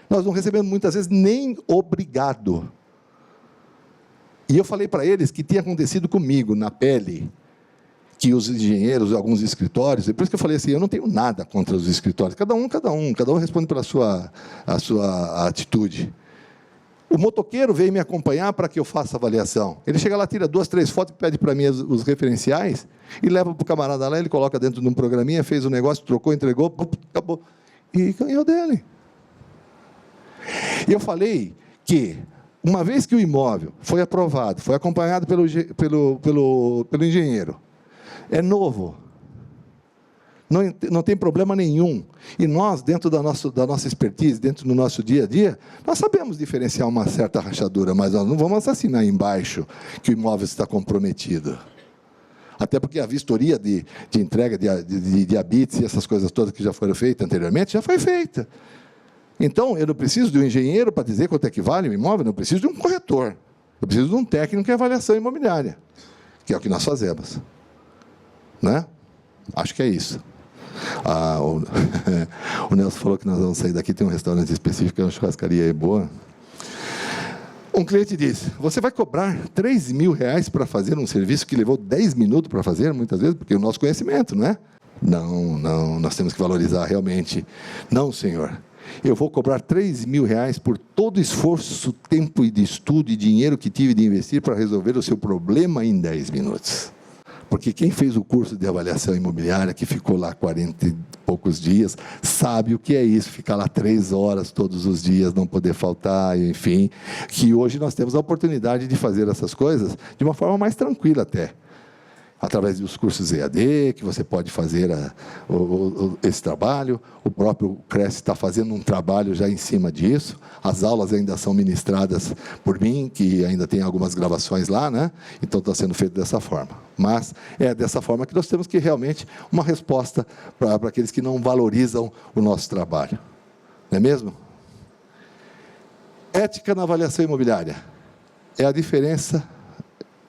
Nós não recebemos muitas vezes nem obrigado. E eu falei para eles que tinha acontecido comigo, na pele, que os engenheiros, alguns escritórios, e por isso que eu falei assim, eu não tenho nada contra os escritórios, cada um responde pela sua atitude. O motoqueiro veio me acompanhar para que eu faça a avaliação. Ele chega lá, tira 2, 3 fotos, pede para mim os referenciais, e leva para o camarada lá, ele coloca dentro de um programinha, fez o negócio, trocou, entregou, acabou. E ganhou dele. E eu falei que, uma vez que o imóvel foi aprovado, foi acompanhado pelo engenheiro, é novo, não tem problema nenhum. E nós, dentro da nossa expertise, dentro do nosso dia a dia, nós sabemos diferenciar uma certa rachadura, mas nós não vamos assassinar embaixo que o imóvel está comprometido. Até porque a vistoria de entrega de habites e essas coisas todas que já foram feitas anteriormente, já foi feita. Então, eu não preciso de um engenheiro para dizer quanto é que vale o imóvel, não preciso de um corretor. Eu preciso de um técnico em avaliação imobiliária, que é o que nós fazemos. Né? Acho que é isso. O Nelson falou que nós vamos sair daqui, tem um restaurante específico, uma churrascaria boa. Um cliente disse, você vai cobrar R$3.000 para fazer um serviço que levou 10 minutos para fazer, muitas vezes, porque é o nosso conhecimento, não é? Não, nós temos que valorizar realmente. Não, senhor. Eu vou cobrar R$3.000 por todo o esforço, tempo e de estudo e dinheiro que tive de investir para resolver o seu problema em 10 minutos. Porque quem fez o curso de avaliação imobiliária, que ficou lá 40 e poucos dias, sabe o que é isso, ficar lá 3 horas todos os dias, não poder faltar, enfim. Que hoje nós temos a oportunidade de fazer essas coisas de uma forma mais tranquila até. Através dos cursos EAD, que você pode fazer esse trabalho. O próprio Cresce está fazendo um trabalho já em cima disso. As aulas ainda são ministradas por mim, que ainda tem algumas gravações lá, né? Então está sendo feito dessa forma. Mas é dessa forma que nós temos que realmente uma resposta para aqueles que não valorizam o nosso trabalho. Não é mesmo? Ética na avaliação imobiliária. É a diferença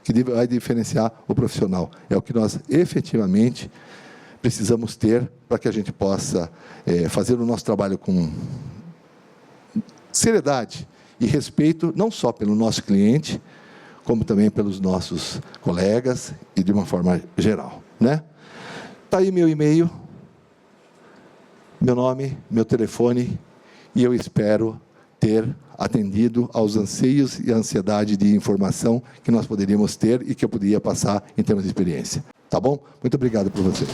que vai diferenciar o profissional. É o que nós efetivamente precisamos ter para que a gente possa fazer o nosso trabalho com seriedade e respeito, não só pelo nosso cliente, como também pelos nossos colegas e de uma forma geral. Né? Está aí meu e-mail, meu nome, meu telefone, e eu espero ter atendido aos anseios e a ansiedade de informação que nós poderíamos ter e que eu poderia passar em termos de experiência. Tá bom? Muito obrigado por vocês.